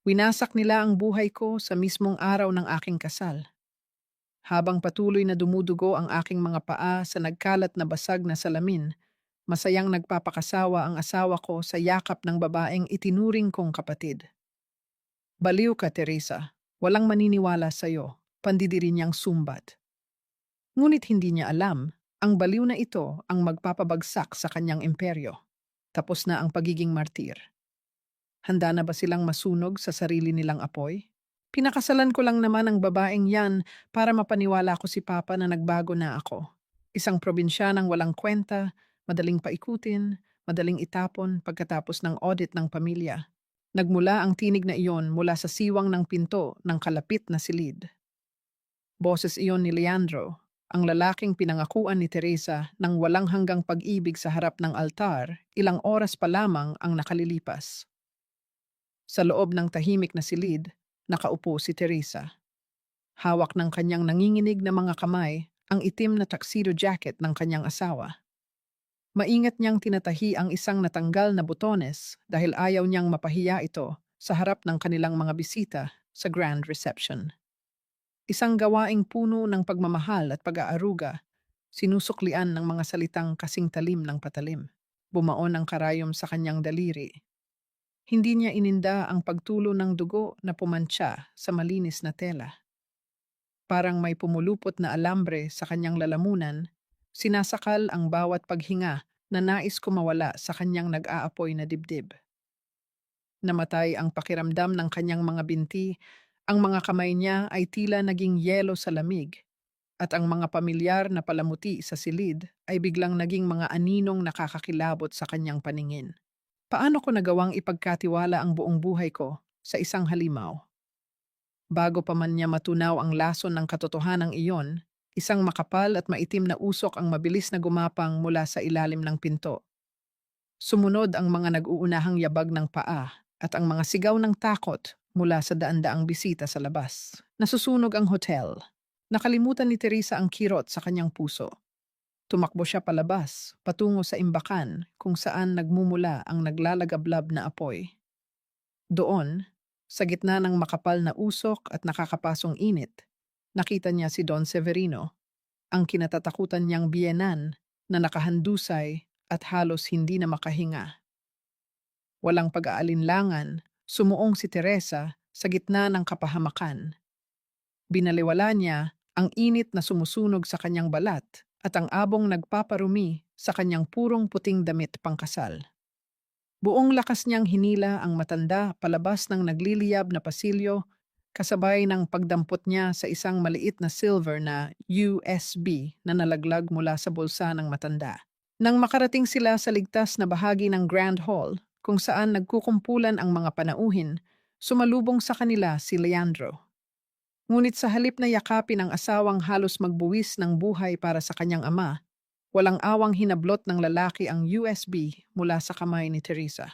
Winasak nila ang buhay ko sa mismong araw ng aking kasal. Habang patuloy na dumudugo ang aking mga paa sa nagkalat na basag na salamin, masayang nagpapakasawa ang asawa ko sa yakap ng babaeng itinuring kong kapatid. Baliw ka, Teresa. Walang maniniwala sa'yo. Pandidiri niyang sumbat. Ngunit hindi niya alam, ang baliw na ito ang magpapabagsak sa kanyang imperyo. Tapos na ang pagiging martir. Handa na ba silang masunog sa sarili nilang apoy? Pinakasalan ko lang naman ang babaeng yan para mapaniwala ko si Papa na nagbago na ako. Isang probinsyanang walang kwenta, madaling paikutin, madaling itapon pagkatapos ng audit ng pamilya. Nagmula ang tinig na iyon mula sa siwang ng pinto ng kalapit na silid. Boses iyon ni Leandro, ang lalaking pinangakuan ni Teresa ng walang hanggang pag-ibig sa harap ng altar, ilang oras pa lamang ang nakalilipas. Sa loob ng tahimik na silid, nakaupo si Teresa. Hawak ng kanyang nanginginig na mga kamay ang itim na tuxedo jacket ng kanyang asawa. Maingat niyang tinatahi ang isang natanggal na butones dahil ayaw niyang mapahiya ito sa harap ng kanilang mga bisita sa grand reception. Isang gawaing puno ng pagmamahal at pag-aaruga, sinusuklian ng mga salitang kasing talim ng patalim. Bumaon ang karayom sa kanyang daliri. Hindi niya ininda ang pagtulo ng dugo na pumantsa sa malinis na tela. Parang may pumulupot na alambre sa kanyang lalamunan, sinasakal ang bawat paghinga na nais ko mawala sa kanyang nag-aapoy na dibdib. Namatay ang pakiramdam ng kanyang mga binti, ang mga kamay niya ay tila naging yelo sa lamig, at ang mga pamilyar na palamuti sa silid ay biglang naging mga aninong nakakakilabot sa kanyang paningin. Paano ko nagawang ipagkatiwala ang buong buhay ko sa isang halimaw? Bago pa man niya matunaw ang lason ng katotohanang iyon, isang makapal at maitim na usok ang mabilis na gumapang mula sa ilalim ng pinto. Sumunod ang mga nag-uunahang yabag ng paa at ang mga sigaw ng takot mula sa daan-daang bisita sa labas. Nasusunog ang hotel. Nakalimutan ni Teresa ang kirot sa kanyang puso. Tumakbo siya palabas, patungo sa imbakan kung saan nagmumula ang naglalagablab na apoy. Doon, sa gitna ng makapal na usok at nakakapasong init, nakita niya si Don Severino, ang kinatatakutan niyang biyenan na nakahandusay at halos hindi na makahinga. Walang pag-aalinlangan, sumuong si Teresa sa gitna ng kapahamakan. Binaliwala niya ang init na sumusunog sa kanyang balat at ang abong nagpaparumi sa kanyang purong puting damit pangkasal. Buong lakas niyang hinila ang matanda palabas ng nagliliyab na pasilyo kasabay ng pagdampot niya sa isang maliit na silver na USB na nalaglag mula sa bulsa ng matanda. Nang makarating sila sa ligtas na bahagi ng Grand Hall kung saan nagkukumpulan ang mga panauhin, sumalubong sa kanila si Leandro. Ngunit sa halip na yakapin ang asawang halos magbuwis ng buhay para sa kanyang ama, walang awang hinablot ng lalaki ang USB mula sa kamay ni Teresa.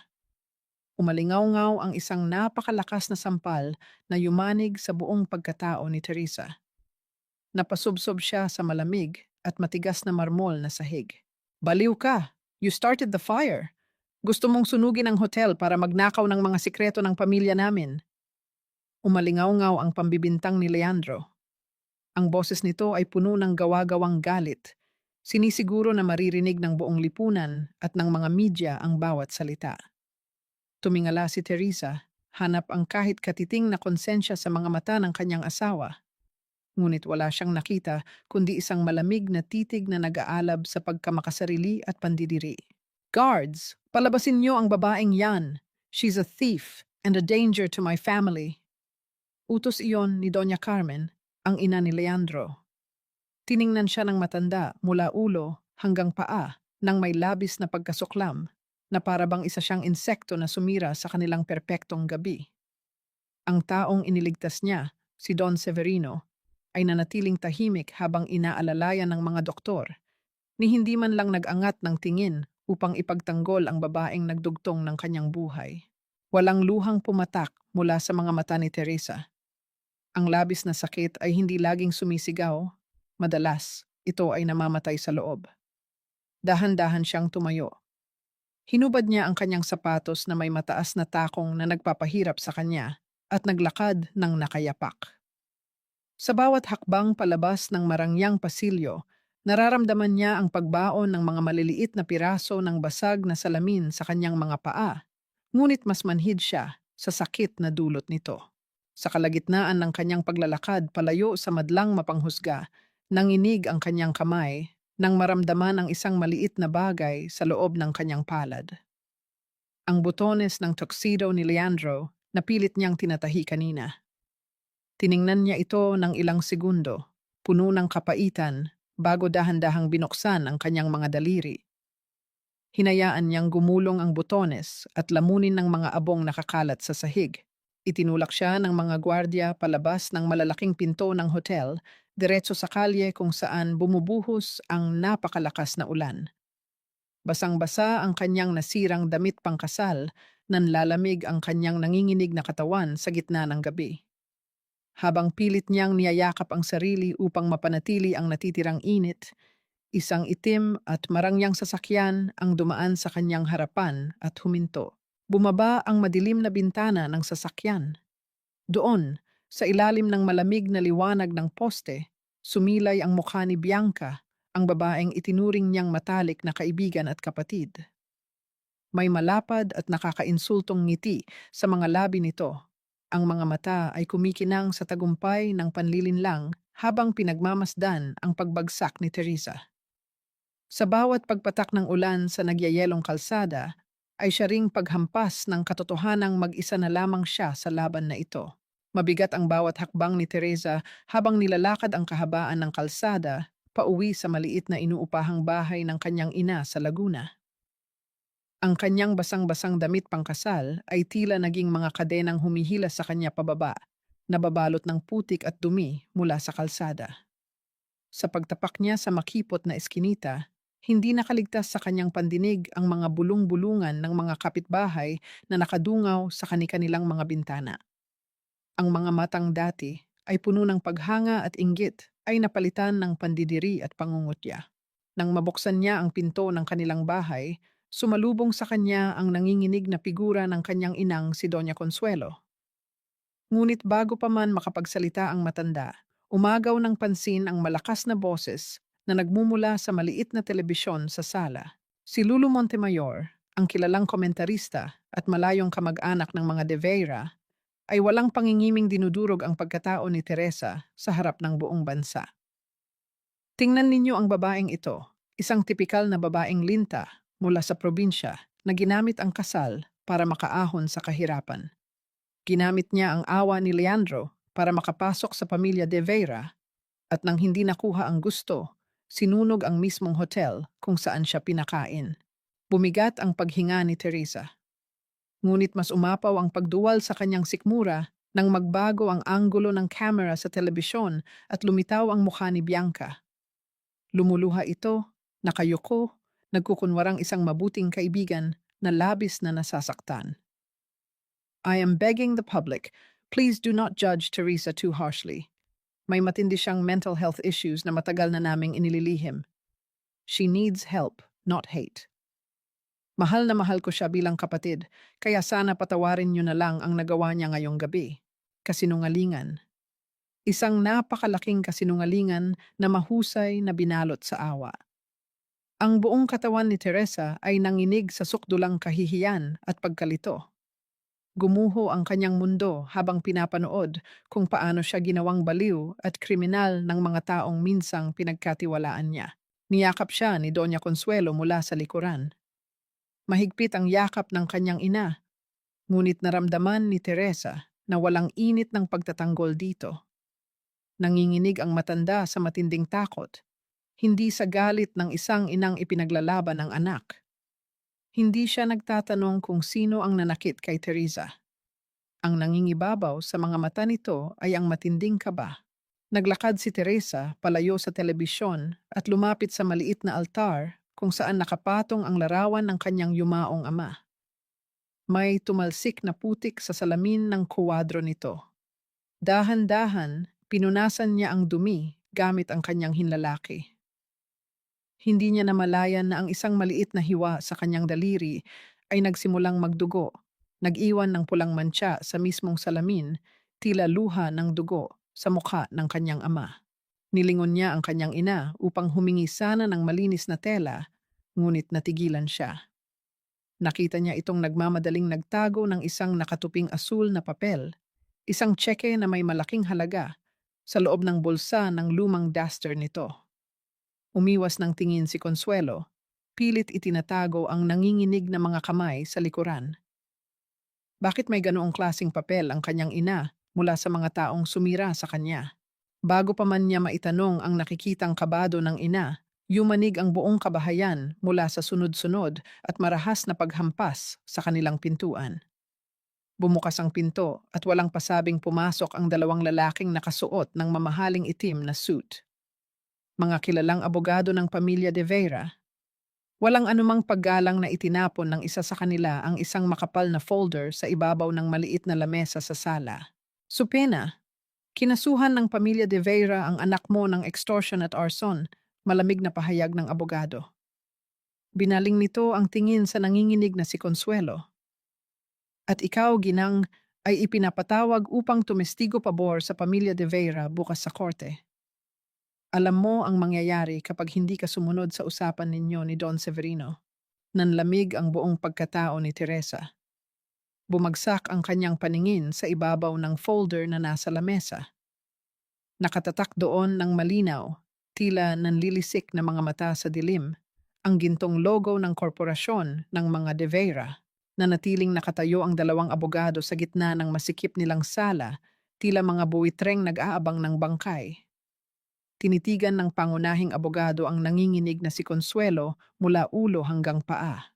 Umalingaw-ngaw ang isang napakalakas na sampal na yumanig sa buong pagkatao ni Teresa. Napasubsob siya sa malamig at matigas na marmol na sahig. Baliw ka! You started the fire! Gusto mong sunugin ang hotel para magnakaw ng mga sikreto ng pamilya namin. Umalingaw-ngaw ang pambibintang ni Leandro. Ang boses nito ay puno ng gawa-gawang galit. Sinisiguro na maririnig ng buong lipunan at ng mga media ang bawat salita. Tumingala si Teresa, hanap ang kahit katiting na konsensya sa mga mata ng kanyang asawa. Ngunit wala siyang nakita kundi isang malamig na titig na nag-aalab sa pagkamakasarili at pandidiri. Guards, palabasin niyo ang babaeng yan. She's a thief and a danger to my family. Utos iyon ni Doña Carmen, ang ina ni Leandro. Tiningnan siya ng matanda mula ulo hanggang paa nang may labis na pagkasuklam na para bang isa siyang insekto na sumira sa kanilang perpektong gabi. Ang taong iniligtas niya, si Don Severino, ay nanatiling tahimik habang inaalalayan ng mga doktor, ni hindi man lang nag-angat ng tingin upang ipagtanggol ang babaeng nagdugtong ng kanyang buhay. Walang luhang pumatak mula sa mga mata ni Teresa. Ang labis na sakit ay hindi laging sumisigaw, madalas ito ay namamatay sa loob. Dahan-dahan siyang tumayo. Hinubad niya ang kanyang sapatos na may mataas na takong na nagpapahirap sa kanya at naglakad ng nakayapak. Sa bawat hakbang palabas ng marangyang pasilyo, nararamdaman niya ang pagbaon ng mga maliliit na piraso ng basag na salamin sa kanyang mga paa, ngunit mas manhid siya sa sakit na dulot nito. Sa kalagitnaan ng kanyang paglalakad palayo sa madlang mapanghusga, nanginig ang kanyang kamay nang maramdaman ang isang maliit na bagay sa loob ng kanyang palad. Ang butones ng tuxedo ni Leandro na pilit niyang tinatahi kanina. Tiningnan niya ito ng ilang segundo, puno ng kapaitan, bago dahan-dahang binuksan ang kanyang mga daliri. Hinayaan niyang gumulong ang butones at lamunin ng mga abong nakakalat sa sahig. Itinulak siya ng mga gwardya palabas ng malalaking pinto ng hotel, diretso sa kalye kung saan bumubuhos ang napakalakas na ulan. Basang-basa ang kanyang nasirang damit pangkasal, nanlalamig ang kanyang nanginginig na katawan sa gitna ng gabi. Habang pilit niyang niyayakap ang sarili upang mapanatili ang natitirang init, isang itim at marangyang sasakyan ang dumaan sa kanyang harapan at huminto. Bumaba ang madilim na bintana ng sasakyan. Doon, sa ilalim ng malamig na liwanag ng poste, sumilay ang mukha ni Bianca, ang babaeng itinuring niyang matalik na kaibigan at kapatid. May malapad at nakakainsultong ngiti sa mga labi nito. Ang mga mata ay kumikinang sa tagumpay ng panlilinlang habang pinagmamasdan ang pagbagsak ni Teresa. Sa bawat pagpatak ng ulan sa nagyayelong kalsada, ay siya ring paghampas ng katotohanang mag-isa na lamang siya sa laban na ito. Mabigat ang bawat hakbang ni Teresa habang nilalakad ang kahabaan ng kalsada pauwi sa maliit na inuupahang bahay ng kanyang ina sa Laguna. Ang kanyang basang-basang damit pangkasal ay tila naging mga kadenang humihilas sa kanya pababa, nababalot ng putik at dumi mula sa kalsada. Sa pagtapak niya sa makipot na eskinita, hindi nakaligtas sa kanyang pandinig ang mga bulong-bulungan ng mga kapitbahay na nakadungaw sa kani-kanilang mga bintana. Ang mga matang dati ay puno ng paghanga at inggit ay napalitan ng pandidiri at pangungutya. Nang mabuksan niya ang pinto ng kanilang bahay, sumalubong sa kanya ang nanginginig na figura ng kanyang inang si Doña Consuelo. Ngunit bago pa man makapagsalita ang matanda, umagaw ng pansin ang malakas na boses na nagmumula sa maliit na telebisyon sa sala. Si Lulu Montemayor, ang kilalang komentarista at malayong kamag-anak ng mga De Vera, ay walang pangingiming dinudurog ang pagkatao ni Teresa sa harap ng buong bansa. Tingnan ninyo ang babaeng ito, isang tipikal na babaeng linta mula sa probinsya na ginamit ang kasal para makaahon sa kahirapan. Ginamit niya ang awa ni Leandro para makapasok sa pamilya De Vera at nang hindi nakuha ang gusto, sinunog ang mismong hotel kung saan siya pinakain. Bumigat ang paghinga ni Teresa. Ngunit mas umapaw ang pagduwal sa kanyang sikmura nang magbago ang anggulo ng camera sa telebisyon at lumitaw ang mukha ni Bianca. Lumuluha ito, nakayuko, nagkukunwarang isang mabuting kaibigan na labis na nasasaktan. I am begging the public, please do not judge Teresa too harshly. May matindi siyang mental health issues na matagal na naming inililihim. She needs help, not hate. Mahal na mahal ko siya bilang kapatid, kaya sana patawarin niyo na lang ang nagawa niya ngayong gabi. Kasinungalingan. Isang napakalaking kasinungalingan na mahusay na binalot sa awa. Ang buong katawan ni Teresa ay nanginig sa sukdulang kahihiyan at pagkalito. Gumuho ang kanyang mundo habang pinapanood kung paano siya ginawang baliw at kriminal ng mga taong minsang pinagkatiwalaan niya. Niyakap siya ni Doña Consuelo mula sa likuran. Mahigpit ang yakap ng kanyang ina, ngunit naramdaman ni Teresa na walang init ng pagtatanggol dito. Nanginginig ang matanda sa matinding takot, hindi sa galit ng isang inang ipinaglalaban ng anak. Hindi siya nagtatanong kung sino ang nanakit kay Teresa. Ang nangingibabaw sa mga mata nito ay ang matinding kaba. Naglakad si Teresa palayo sa telebisyon at lumapit sa maliit na altar kung saan nakapatong ang larawan ng kanyang yumaong ama. May tumalsik na putik sa salamin ng kuwadro nito. Dahan-dahan, pinunasan niya ang dumi gamit ang kanyang hinlalaki. Hindi niya namalayan na ang isang maliit na hiwa sa kanyang daliri ay nagsimulang magdugo Nag-iwan ng pulang mantsa sa mismong salamin, tila luha ng dugo sa mukha ng kanyang ama. Nilingon niya ang kanyang ina upang humingi sana ng malinis na tela, ngunit natigilan siya. Nakita niya itong nagmamadaling nagtago ng isang nakatuping asul na papel, isang tseke na may malaking halaga, sa loob ng bulsa ng lumang duster nito. Umiwas ng tingin si Consuelo, pilit itinatago ang nanginginig na mga kamay sa likuran. Bakit may ganoong klasing papel ang kanyang ina mula sa mga taong sumira sa kanya? Bago pa man niya maitanong ang nakikitang kabado ng ina, yumanig ang buong kabahayan mula sa sunod-sunod at marahas na paghampas sa kanilang pintuan. Bumukas ang pinto at walang pasabing pumasok ang dalawang lalaking nakasuot ng mamahaling itim na suit. Mga kilalang abogado ng pamilya de Vera. Walang anumang paggalang na itinapon ng isa sa kanila ang isang makapal na folder sa ibabaw ng maliit na lamesa sa sala. Supena, kinasuhan ng pamilya de Vera ang anak mo ng extortion at arson, malamig na pahayag ng abogado. Binaling nito ang tingin sa nanginginig na si Consuelo. At ikaw, ginang, ay ipinapatawag upang tumestigo pabor sa pamilya de Vera bukas sa korte. Alam mo ang mangyayari kapag hindi ka sumunod sa usapan ninyo ni Don Severino. Nanlamig ang buong pagkatao ni Teresa. Bumagsak ang kanyang paningin sa ibabaw ng folder na nasa lamesa. Nakatatak doon ng malinaw, tila nanlilisik na mga mata sa dilim, ang gintong logo ng korporasyon ng mga De Vera. Nanatiling nakatayo ang dalawang abogado sa gitna ng masikip nilang sala, tila mga buwitreng nag-aabang ng bangkay. Tinitigan ng pangunahing abogado ang nanginginig na si Consuelo mula ulo hanggang paa.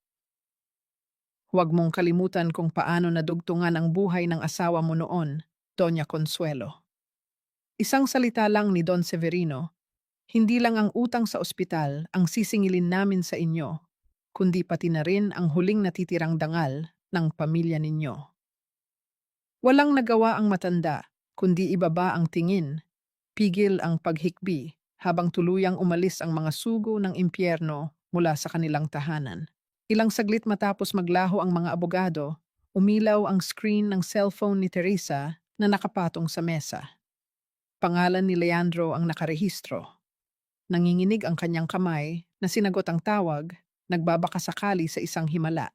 Huwag mong kalimutan kung paano nadugtungan ang buhay ng asawa mo noon, Doña Consuelo. Isang salita lang ni Don Severino, hindi lang ang utang sa ospital ang sisingilin namin sa inyo, kundi pati na rin ang huling natitirang dangal ng pamilya ninyo. Walang nagawa ang matanda, kundi ibaba ang tingin, pigil ang paghikbi, habang tuluyang umalis ang mga sugo ng impyerno mula sa kanilang tahanan. Ilang saglit matapos maglaho ang mga abogado, umilaw ang screen ng cellphone ni Teresa na nakapatong sa mesa. Pangalan ni Leandro ang nakarehistro. Nanginginig ang kanyang kamay na sinagot ang tawag, nagbabakasakali sa isang himala.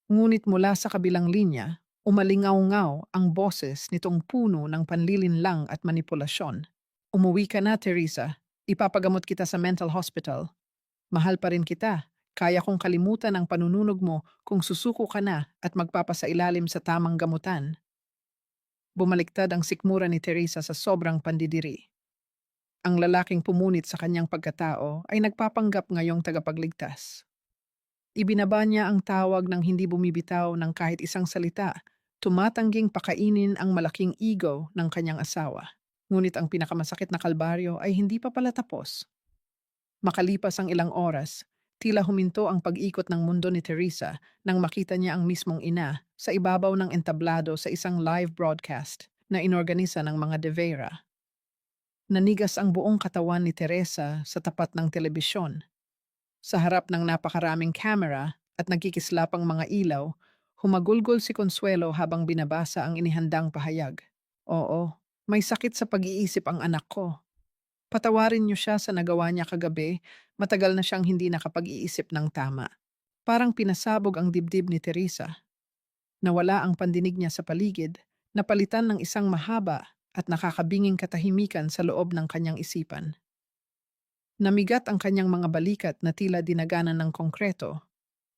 Ngunit mula sa kabilang linya, umalingaw-ngaw ang boses nitong puno ng panlilinlang at manipulasyon. Umuwi ka na, Teresa. Ipapagamot kita sa mental hospital. Mahal pa rin kita. Kaya kong kalimutan ang panununog mo kung susuko ka na at magpapasailalim sa tamang gamutan. Bumaliktad ang sikmura ni Teresa sa sobrang pandidiri. Ang lalaking pumunit sa kanyang pagkatao ay nagpapanggap ngayong tagapagligtas. Ibinaba niya ang tawag ng hindi bumibitaw ng kahit isang salita, tumatangging pakainin ang malaking ego ng kanyang asawa. Ngunit ang pinakamasakit na kalbaryo ay hindi pa pala tapos. Makalipas ang ilang oras, tila huminto ang pag-ikot ng mundo ni Teresa nang makita niya ang mismong ina sa ibabaw ng entablado sa isang live broadcast na inorganisa ng mga De Vera. Nanigas ang buong katawan ni Teresa sa tapat ng telebisyon. Sa harap ng napakaraming camera at nagkikislapang mga ilaw, humagulgol si Consuelo habang binabasa ang inihandang pahayag. Oo, may sakit sa pag-iisip ang anak ko. Patawarin niyo siya sa nagawa niya kagabi, matagal na siyang hindi nakapag-iisip ng tama. Parang pinasabog ang dibdib ni Teresa. Nawala ang pandinig niya sa paligid, napalitan ng isang mahaba at nakakabinging katahimikan sa loob ng kanyang isipan. Namigat ang kanyang mga balikat na tila dinaganan ng konkreto,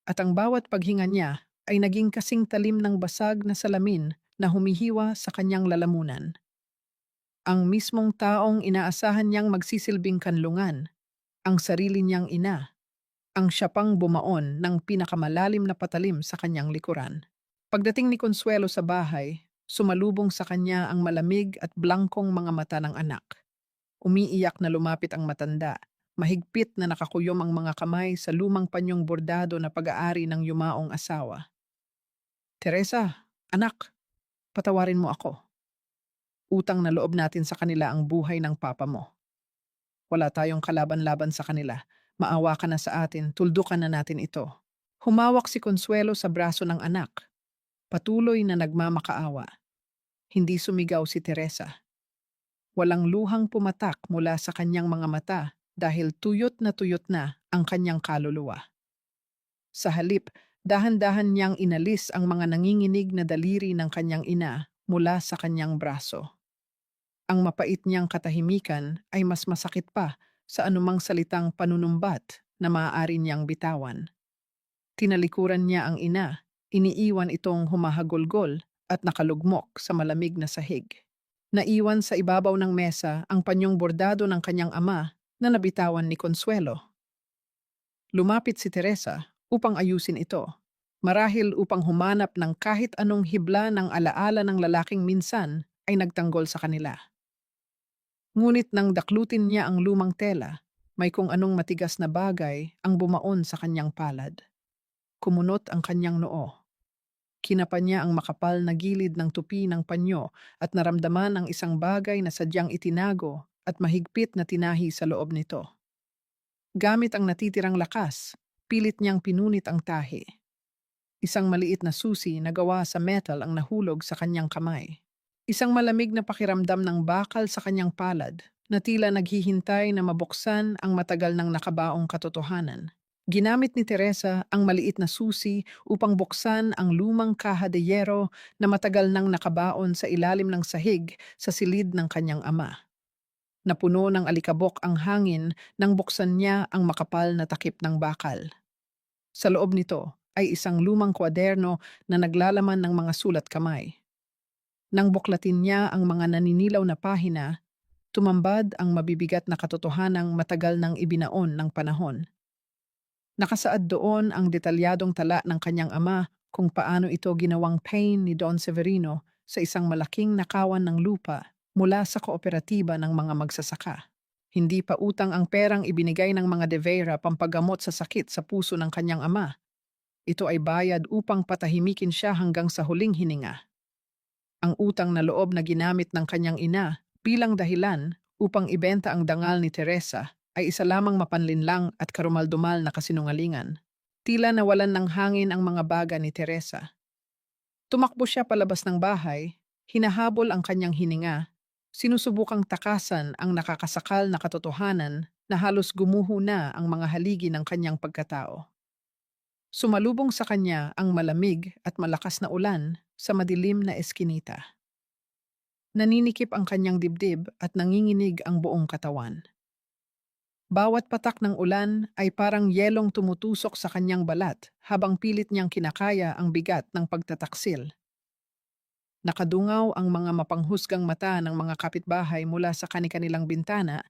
at ang bawat paghinga niya ay naging kasing talim ng basag na salamin na humihiwa sa kanyang lalamunan. Ang mismong taong inaasahan niyang magsisilbing kanlungan, ang sarili niyang ina, ang siya pang bumaon ng pinakamalalim na patalim sa kanyang likuran. Pagdating ni Consuelo sa bahay, sumalubong sa kanya ang malamig at blangkong mga mata ng anak. Umiiyak na lumapit ang matanda. Mahigpit na nakakuyom ang mga kamay sa lumang panyong bordado na pag-aari ng yumaong asawa. Teresa, anak, patawarin mo ako. Utang na loob natin sa kanila ang buhay ng papa mo. Wala tayong kalaban-laban sa kanila. Maawa ka na sa atin, tuldukan na natin ito. Humawak si Consuelo sa braso ng anak. Patuloy na nagmamakaawa. Hindi sumigaw si Teresa. Walang luhang pumatak mula sa kanyang mga mata dahil tuyot na ang kanyang kaluluwa. Sa halip, dahan-dahan niyang inalis ang mga nanginginig na daliri ng kanyang ina mula sa kanyang braso. Ang mapait niyang katahimikan ay mas masakit pa sa anumang salitang panunumbat na maaari niyang bitawan. Tinalikuran niya ang ina, iniiwan itong humahagulgol at nakalugmok sa malamig na sahig. Naiwan sa ibabaw ng mesa ang panyong bordado ng kanyang ama na nabitawan ni Consuelo. Lumapit si Teresa upang ayusin ito, marahil upang humanap ng kahit anong hibla ng alaala ng lalaking minsan ay nagtanggol sa kanila. Ngunit nang daklutin niya ang lumang tela, may kung anong matigas na bagay ang bumaon sa kanyang palad. Kumunot ang kanyang noo. Kinapa niya ang makapal na gilid ng tupi ng panyo at naramdaman ang isang bagay na sadyang itinago at mahigpit na tinahi sa loob nito. Gamit ang natitirang lakas, pilit niyang pinunit ang tahi. Isang maliit na susi na gawa sa metal ang nahulog sa kanyang kamay. Isang malamig na pakiramdam ng bakal sa kanyang palad na tila naghihintay na mabuksan ang matagal ng nakabaong katotohanan. Ginamit ni Teresa ang maliit na susi upang buksan ang lumang kaha de yero na matagal nang nakabaon sa ilalim ng sahig sa silid ng kanyang ama. Napuno ng alikabok ang hangin nang buksan niya ang makapal na takip ng bakal. Sa loob nito ay isang lumang kwaderno na naglalaman ng mga sulat kamay. Nang buklatin niya ang mga naninilaw na pahina, tumambad ang mabibigat na katotohanang matagal nang ibinaon ng panahon. Nakasaad doon ang detalyadong tala ng kanyang ama kung paano ito ginawang pain ni Don Severino sa isang malaking nakawan ng lupa mula sa kooperatiba ng mga magsasaka. Hindi pa utang ang perang ibinigay ng mga De Vera pampagamot sa sakit sa puso ng kanyang ama. Ito ay bayad upang patahimikin siya hanggang sa huling hininga. Ang utang na loob na ginamit ng kanyang ina bilang dahilan upang ibenta ang dangal ni Teresa ay isa lamang mapanlinlang at karumaldumal na kasinungalingan. Tila nawalan ng hangin ang mga baga ni Teresa. Tumakbo siya palabas ng bahay, hinahabol ang kanyang hininga, sinusubukang takasan ang nakakasakal na katotohanan na halos gumuho na ang mga haligi ng kanyang pagkatao. Sumalubong sa kanya ang malamig at malakas na ulan sa madilim na eskinita. Naninikip ang kanyang dibdib at nanginginig ang buong katawan. Bawat patak ng ulan ay parang yelong tumutusok sa kanyang balat habang pilit niyang kinakaya ang bigat ng pagtataksil. Nakadungaw ang mga mapanghusgang mata ng mga kapitbahay mula sa kani-kanilang bintana,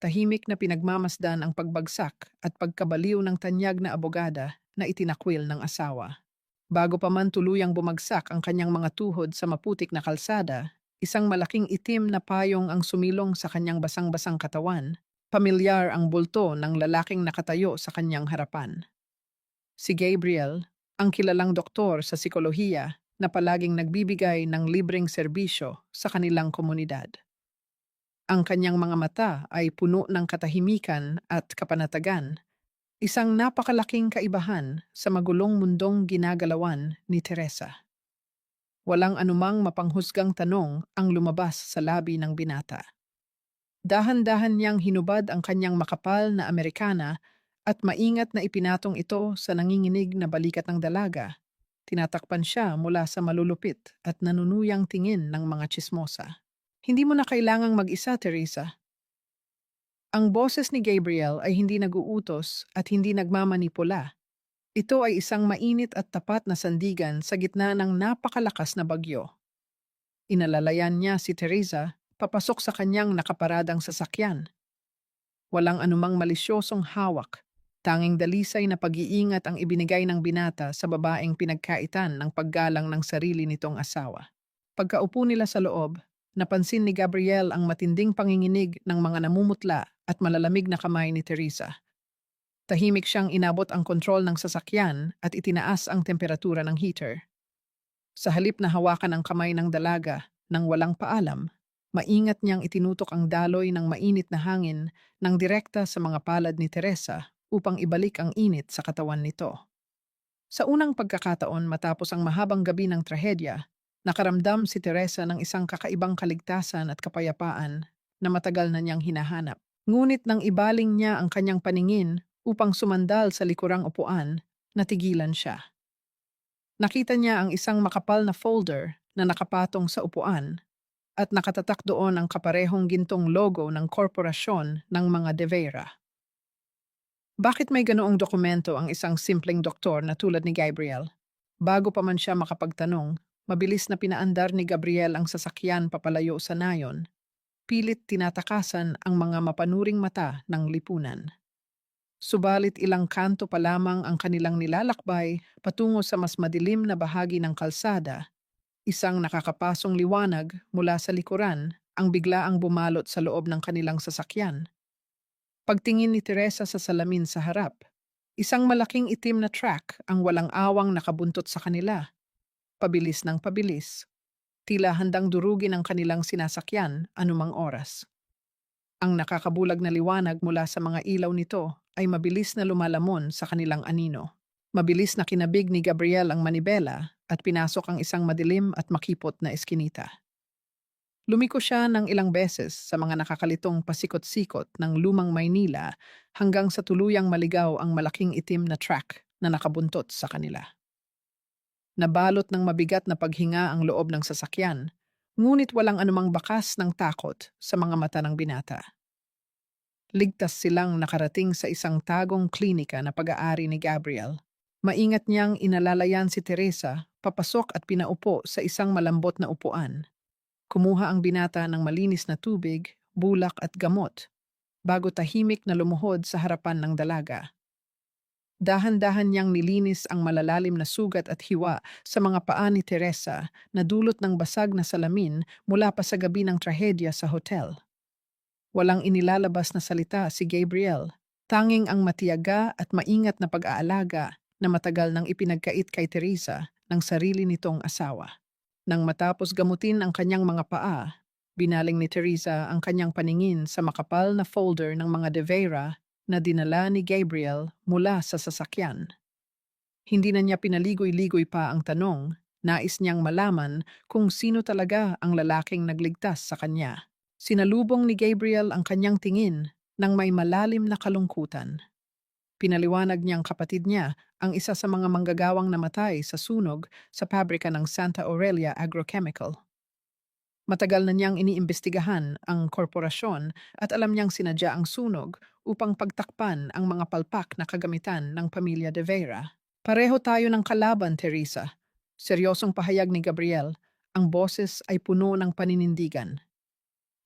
tahimik na pinagmamasdan ang pagbagsak at pagkabaliw ng tanyag na abogada na itinakwil ng asawa. Bago pa man tuluyang bumagsak ang kanyang mga tuhod sa maputik na kalsada, isang malaking itim na payong ang sumilong sa kanyang basang-basang katawan. Pamilyar ang bulto ng lalaking nakatayo sa kanyang harapan. Si Gabriel, ang kilalang doktor sa psikolohiya na palaging nagbibigay ng libreng serbisyo sa kanilang komunidad. Ang kanyang mga mata ay puno ng katahimikan at kapanatagan, isang napakalaking kaibahan sa magulong mundong ginagalawan ni Teresa. Walang anumang mapanghusgang tanong ang lumabas sa labi ng binata. Dahan-dahan niyang hinubad ang kanyang makapal na Amerikana at maingat na ipinatong ito sa nanginginig na balikat ng dalaga. Tinatakpan siya mula sa malulupit at nanunuyang tingin ng mga tsismosa. Hindi mo na kailangang mag-isa, Teresa. Ang boses ni Gabriel ay hindi nag-uutos at hindi nagmamanipula. Ito ay isang mainit at tapat na sandigan sa gitna ng napakalakas na bagyo. Inalalayan niya si Teresa papasok sa kanyang nakaparadang sasakyan. Walang anumang malisyosong hawak, tanging dalisay na pag-iingat ang ibinigay ng binata sa babaeng pinagkaitan ng paggalang ng sarili nitong asawa. Pagkaupo nila sa loob, napansin ni Gabriel ang matinding panginginig ng mga namumutla at malalamig na kamay ni Teresa. Tahimik siyang inabot ang kontrol ng sasakyan at itinaas ang temperatura ng heater. Sa halip na hawakan ang kamay ng dalaga nang walang paalam, maingat niyang itinutok ang daloy ng mainit na hangin ng direkta sa mga palad ni Teresa upang ibalik ang init sa katawan nito. Sa unang pagkakataon matapos ang mahabang gabi ng trahedya, nakaramdam si Teresa ng isang kakaibang kaligtasan at kapayapaan na matagal na niyang hinahanap. Ngunit nang ibaling niya ang kanyang paningin upang sumandal sa likurang upuan, natigilan siya. Nakita niya ang isang makapal na folder na nakapatong sa upuan at nakatatak doon ang kaparehong gintong logo ng korporasyon ng mga De Vera. Bakit may ganoong dokumento ang isang simpleng doktor na tulad ni Gabriel? Bago pa man siya makapagtanong, mabilis na pinaandar ni Gabriel ang sasakyan papalayo sa nayon. Pilit tinatakasan ang mga mapanuring mata ng lipunan. Subalit ilang kanto pa lamang ang kanilang nilalakbay patungo sa mas madilim na bahagi ng kalsada. Isang nakakapasong liwanag mula sa likuran ang biglaang bumalot sa loob ng kanilang sasakyan. Pagtingin ni Teresa sa salamin sa harap, isang malaking itim na truck ang walang awang nakabuntot sa kanila. Pabilis ng pabilis, tila handang durugin ang kanilang sinasakyan anumang oras. Ang nakakabulag na liwanag mula sa mga ilaw nito ay mabilis na lumalamon sa kanilang anino. Mabilis na kinabig ni Gabriel ang manibela at pinasok ang isang madilim at makipot na eskinita. Lumiko siya ng ilang beses sa mga nakakalitong pasikot-sikot ng lumang Maynila hanggang sa tuluyang maligaw ang malaking itim na truck na nakabuntot sa kanila. Nabalot ng mabigat na paghinga ang loob ng sasakyan, ngunit walang anumang bakas ng takot sa mga mata ng binata. Ligtas silang nakarating sa isang tagong klinika na pag-aari ni Gabriel. Maingat niyang inalalayan si Teresa, papasok at pinaupo sa isang malambot na upuan. Kumuha ang binata ng malinis na tubig, bulak at gamot, bago tahimik na lumuhod sa harapan ng dalaga. Dahan-dahan niyang nilinis ang malalalim na sugat at hiwa sa mga paa ni Teresa na dulot ng basag na salamin mula pa sa gabi ng trahedya sa hotel. Walang inilalabas na salita si Gabriel, tanging ang matiyaga at maingat na pag-aalaga na matagal nang ipinagkait kay Teresa ng sarili nitong asawa. Nang matapos gamutin ang kanyang mga paa, binaling ni Teresa ang kanyang paningin sa makapal na folder ng mga De Vera na dinala ni Gabriel mula sa sasakyan. Hindi na niya pinaligoy-ligoy pa ang tanong, nais niyang malaman kung sino talaga ang lalaking nagligtas sa kanya. Sinalubong ni Gabriel ang kanyang tingin ng may malalim na kalungkutan. Pinaliwanag niyang kapatid niya ang isa sa mga manggagawang namatay sa sunog sa pabrika ng Santa Aurelia Agrochemical. Matagal na niyang iniimbestigahan ang korporasyon at alam niyang sinadya ang sunog upang pagtakpan ang mga palpak na kagamitan ng pamilya De Vera. Pareho tayo ng kalaban, Teresa. Seryosong pahayag ni Gabriel, ang boses ay puno ng paninindigan.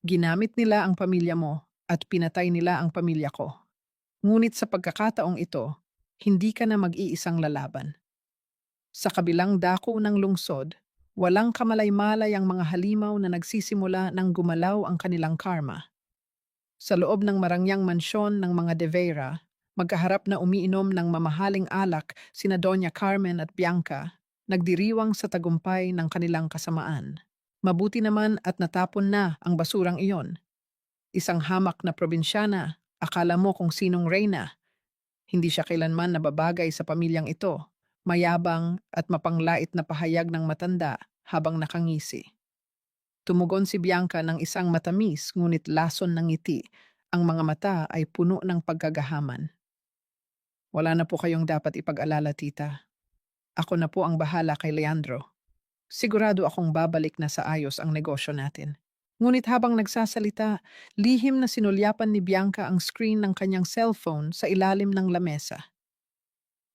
Ginamit nila ang pamilya mo at pinatay nila ang pamilya ko. Ngunit sa pagkakataong ito, hindi ka na mag-iisang lalaban. Sa kabilang dako ng lungsod, walang kamalay-malay ang mga halimaw na nagsisimula ng gumalaw ang kanilang karma. Sa loob ng marangyang mansyon ng mga De Vera, magkaharap na umiinom ng mamahaling alak sina Doña Carmen at Bianca, nagdiriwang sa tagumpay ng kanilang kasamaan. Mabuti naman at natapon na ang basurang iyon. Isang hamak na probinsyana, akala mo kung sinong reyna. Hindi siya kailanman nababagay sa pamilyang ito, mayabang at mapanglait na pahayag ng matanda habang nakangisi. Tumugon si Bianca ng isang matamis ngunit lason ng ngiti. Ang mga mata ay puno ng pagkagahaman. Wala na po kayong dapat ipag-alala, tita. Ako na po ang bahala kay Leandro. Sigurado akong babalik na sa ayos ang negosyo natin. Ngunit habang nagsasalita, lihim na sinulyapan ni Bianca ang screen ng kanyang cellphone sa ilalim ng lamesa.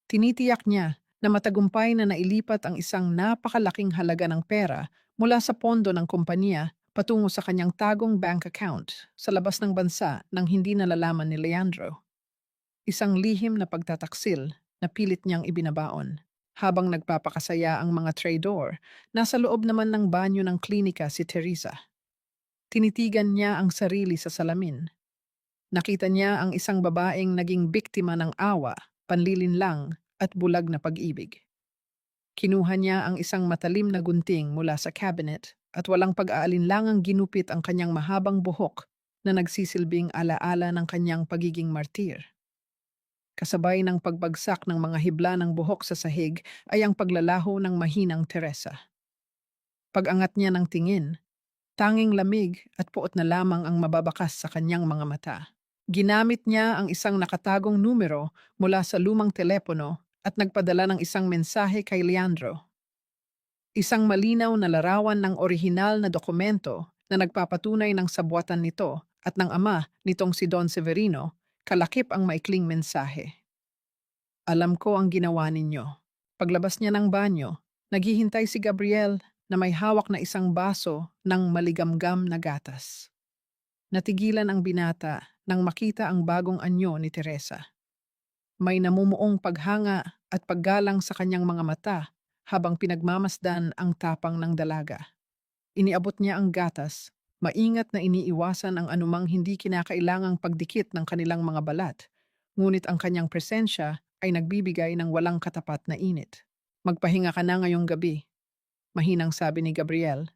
Tinitiyak niya na matagumpay na nailipat ang isang napakalaking halaga ng pera mula sa pondo ng kumpanya patungo sa kanyang tagong bank account sa labas ng bansa nang hindi nalalaman ni Leandro. Isang lihim na pagtataksil na pilit niyang ibinabaon. Habang nagpapakasaya ang mga trador, nasa loob naman ng banyo ng klinika si Teresa. Tinitigan niya ang sarili sa salamin. Nakita niya ang isang babaeng naging biktima ng awa, panlilinlang at bulag na pag-ibig. Kinuha niya ang isang matalim na gunting mula sa cabinet at walang pag-aalinlangang ginupit ang kanyang mahabang buhok na nagsisilbing alaala ng kanyang pagiging martir. Kasabay ng pagbagsak ng mga hibla ng buhok sa sahig ay ang paglalaho ng mahinang Teresa. Pag-angat niya ng tingin, tanging lamig at puot na lamang ang mababakas sa kanyang mga mata. Ginamit niya ang isang nakatagong numero mula sa lumang telepono at nagpadala ng isang mensahe kay Leandro. Isang malinaw na larawan ng orihinal na dokumento na nagpapatunay ng sabuatan nito at ng ama nitong si Don Severino, kalakip ang maikling mensahe. Alam ko ang ginawa ninyo. Paglabas niya ng banyo, naghihintay si Gabriel na may hawak na isang baso ng maligamgam na gatas. Natigilan ang binata nang makita ang bagong anyo ni Teresa. May namumuong paghanga at paggalang sa kanyang mga mata habang pinagmamasdan ang tapang ng dalaga. Iniabot niya ang gatas, maingat na iniiwasan ang anumang hindi kinakailangang pagdikit ng kanilang mga balat, ngunit ang kanyang presensya ay nagbibigay ng walang katapat na init. Magpahinga ka na ngayong gabi, mahinang sabi ni Gabriel,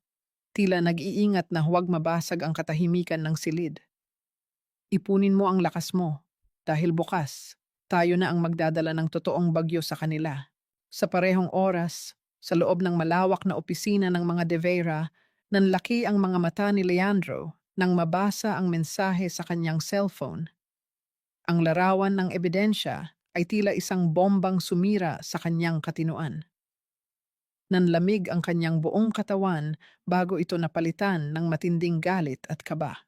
tila nag-iingat na huwag mabasag ang katahimikan ng silid. Ipunin mo ang lakas mo, dahil bukas, tayo na ang magdadala ng totoong bagyo sa kanila. Sa parehong oras, sa loob ng malawak na opisina ng mga De Vera, nanlaki ang mga mata ni Leandro nang mabasa ang mensahe sa kanyang cellphone. Ang larawan ng ebidensya ay tila isang bombang sumira sa kanyang katinoan. Nanlamig ang kanyang buong katawan bago ito napalitan ng matinding galit at kaba.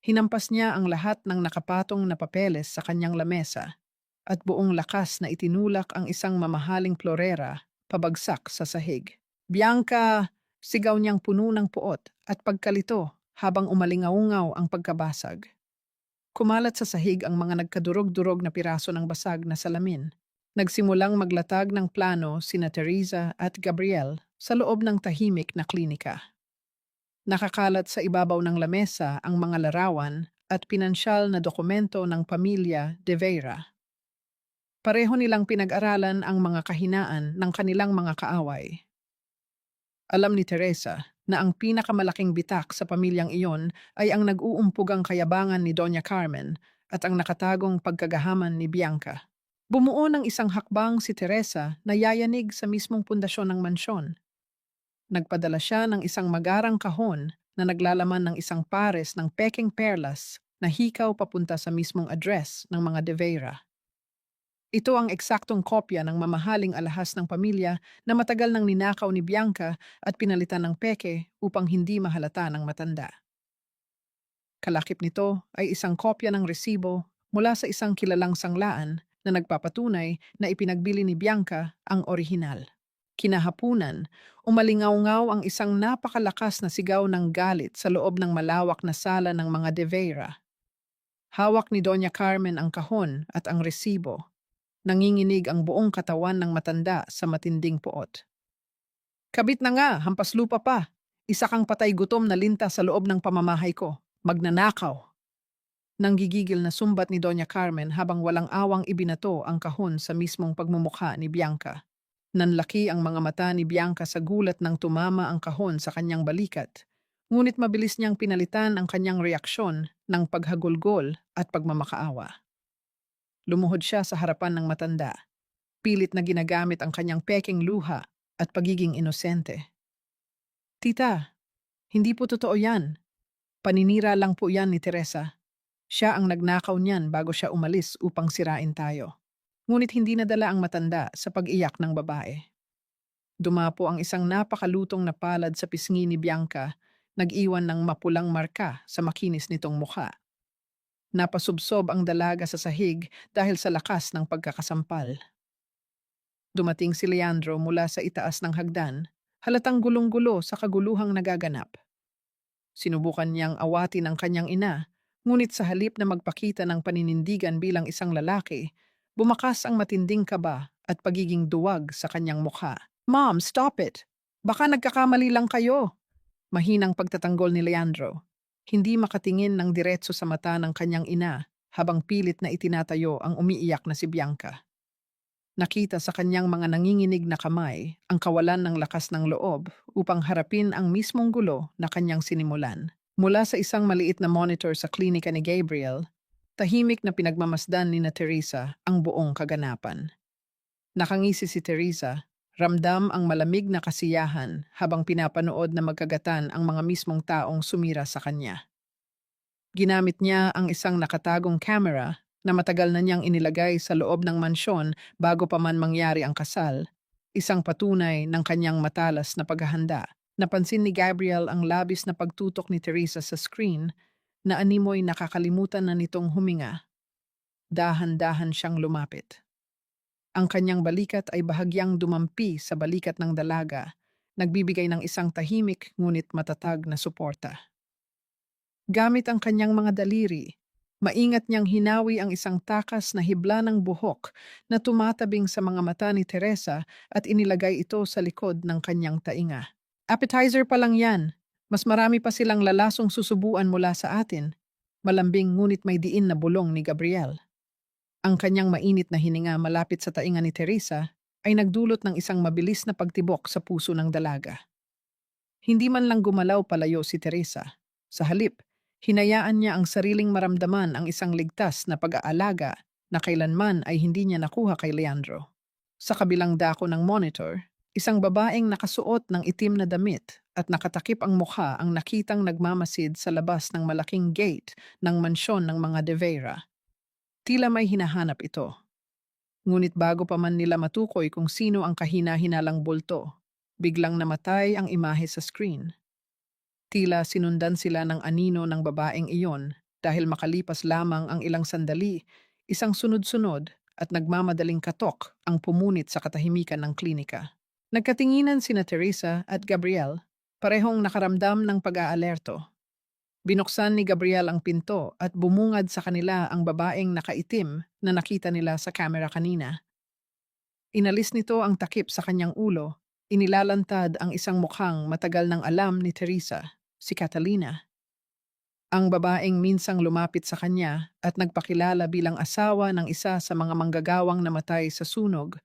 Hinampas niya ang lahat ng nakapatong na papeles sa kanyang lamesa at buong lakas na itinulak ang isang mamahaling florera pabagsak sa sahig. Bianca! Sigaw niyang puno ng puot at pagkalito habang umalingaungaw ang pagkabasag. Kumalat sa sahig ang mga nagkadurog-durog na piraso ng basag na salamin. Nagsimulang maglatag ng plano sina Teresa at Gabriel sa loob ng tahimik na klinika. Nakakalat sa ibabaw ng lamesa ang mga larawan at pinansyal na dokumento ng pamilya De Vera. Pareho nilang pinag-aralan ang mga kahinaan ng kanilang mga kaaway. Alam ni Teresa na ang pinakamalaking bitak sa pamilyang iyon ay ang nag-uumpugang kayabangan ni Doña Carmen at ang nakatagong pagkagahaman ni Bianca. Bumuo ng isang hakbang si Teresa na yayanig sa mismong pundasyon ng mansyon. Nagpadala siya ng isang magarang kahon na naglalaman ng isang pares ng peking perlas na hikaw papunta sa mismong address ng mga De Vera. Ito ang eksaktong kopya ng mamahaling alahas ng pamilya na matagal nang ninakaw ni Bianca at pinalitan ng peke upang hindi mahalata ng matanda. Kalakip nito ay isang kopya ng resibo mula sa isang kilalang sanglaan na nagpapatunay na ipinagbili ni Bianca ang orihinal. Kinahapunan, umalingaw-ngaw ang isang napakalakas na sigaw ng galit sa loob ng malawak na sala ng mga De Vera. Hawak ni Doña Carmen ang kahon at ang resibo. Nanginginig ang buong katawan ng matanda sa matinding puot. Kabit na nga, hampas lupa pa. Isa kang patay gutom na linta sa loob ng pamamahay ko. Magnanakaw. Nanggigigil na sumbat ni Doña Carmen habang walang awang ibinato ang kahon sa mismong pagmumukha ni Bianca. Nanlaki ang mga mata ni Bianca sa gulat nang tumama ang kahon sa kanyang balikat. Ngunit mabilis niyang pinalitan ang kanyang reaksyon ng paghagulgol at pagmamakaawa. Lumuhod siya sa harapan ng matanda. Pilit na ginagamit ang kanyang peking luha at pagiging inosente. Tita, hindi po totoo yan. Paninira lang po yan ni Teresa. Siya ang nagnakaw niyan bago siya umalis upang sirain tayo. Ngunit hindi nadala ang matanda sa pag-iyak ng babae. Dumapo ang isang napakalutong na palad sa pisngi ni Bianca, nag-iwan ng mapulang marka sa makinis nitong mukha. Napasubsob ang dalaga sa sahig dahil sa lakas ng pagkakasampal. Dumating si Leandro mula sa itaas ng hagdan, halatang gulong-gulo sa kaguluhang nagaganap. Sinubukan niyang awatin ang kanyang ina, ngunit sa halip na magpakita ng paninindigan bilang isang lalaki, bumakas ang matinding kaba at pagiging duwag sa kanyang mukha. Mom, stop it! Baka nagkakamali lang kayo! Mahinang pagtatanggol ni Leandro. Hindi makatingin ng diretso sa mata ng kanyang ina habang pilit na itinatayo ang umiiyak na si Bianca. Nakita sa kanyang mga nanginginig na kamay ang kawalan ng lakas ng loob upang harapin ang mismong gulo na kanyang sinimulan. Mula sa isang maliit na monitor sa klinika ni Gabriel, Tahimik na pinagmamasdan ni na Teresa ang buong kaganapan. Nakangisi si Teresa, ramdam ang malamig na kasiyahan habang pinapanood na magkagatan ang mga mismong taong sumira sa kanya. Ginamit niya ang isang nakatagong camera na matagal na niyang inilagay sa loob ng mansyon bago pa man mangyari ang kasal, isang patunay ng kanyang matalas na paghahanda. Napansin ni Gabriel ang labis na pagtutok ni Teresa sa screen na animoy nakakalimutan na nitong huminga. Dahan-dahan siyang lumapit. Ang kanyang balikat ay bahagyang dumampi sa balikat ng dalaga, nagbibigay ng isang tahimik ngunit matatag na suporta. Gamit ang kanyang mga daliri, maingat niyang hinawi ang isang takas na hibla ng buhok na tumatabing sa mga mata ni Teresa at inilagay ito sa likod ng kanyang tainga. Appetizer pa lang yan. Mas marami pa silang lalasong susubuan mula sa atin. Malambing ngunit may diin na bulong ni Gabriel. Ang kanyang mainit na hininga malapit sa tainga ni Teresa ay nagdulot ng isang mabilis na pagtibok sa puso ng dalaga. Hindi man lang gumalaw palayo si Teresa. Sa halip, hinayaan niya ang sariling maramdaman ang isang ligtas na pag-aalaga na kailanman ay hindi niya nakuha kay Leandro. Sa kabilang dako ng monitor, isang babaeng nakasuot ng itim na damit at nakatakip ang mukha ang nakitang nagmamasid sa labas ng malaking gate ng mansyon ng mga De Vera. Tila may hinahanap ito. Ngunit bago pa man nila matukoy kung sino ang kahina-hinalang bulto, biglang namatay ang imahe sa screen. Tila sinundan sila ng anino ng babaeng iyon dahil makalipas lamang ang ilang sandali, isang sunod-sunod at nagmamadaling katok ang pumunit sa katahimikan ng klinika. Nagkatinginan sina Teresa at Gabriel, parehong nakaramdam ng pag-aalerto. Binuksan ni Gabriel ang pinto at bumungad sa kanila ang babaeng nakaitim na nakita nila sa kamera kanina. Inalis nito ang takip sa kanyang ulo, inilalantad ang isang mukhang matagal ng alam ni Teresa, si Catalina. Ang babaeng minsang lumapit sa kanya at nagpakilala bilang asawa ng isa sa mga manggagawang namatay sa sunog,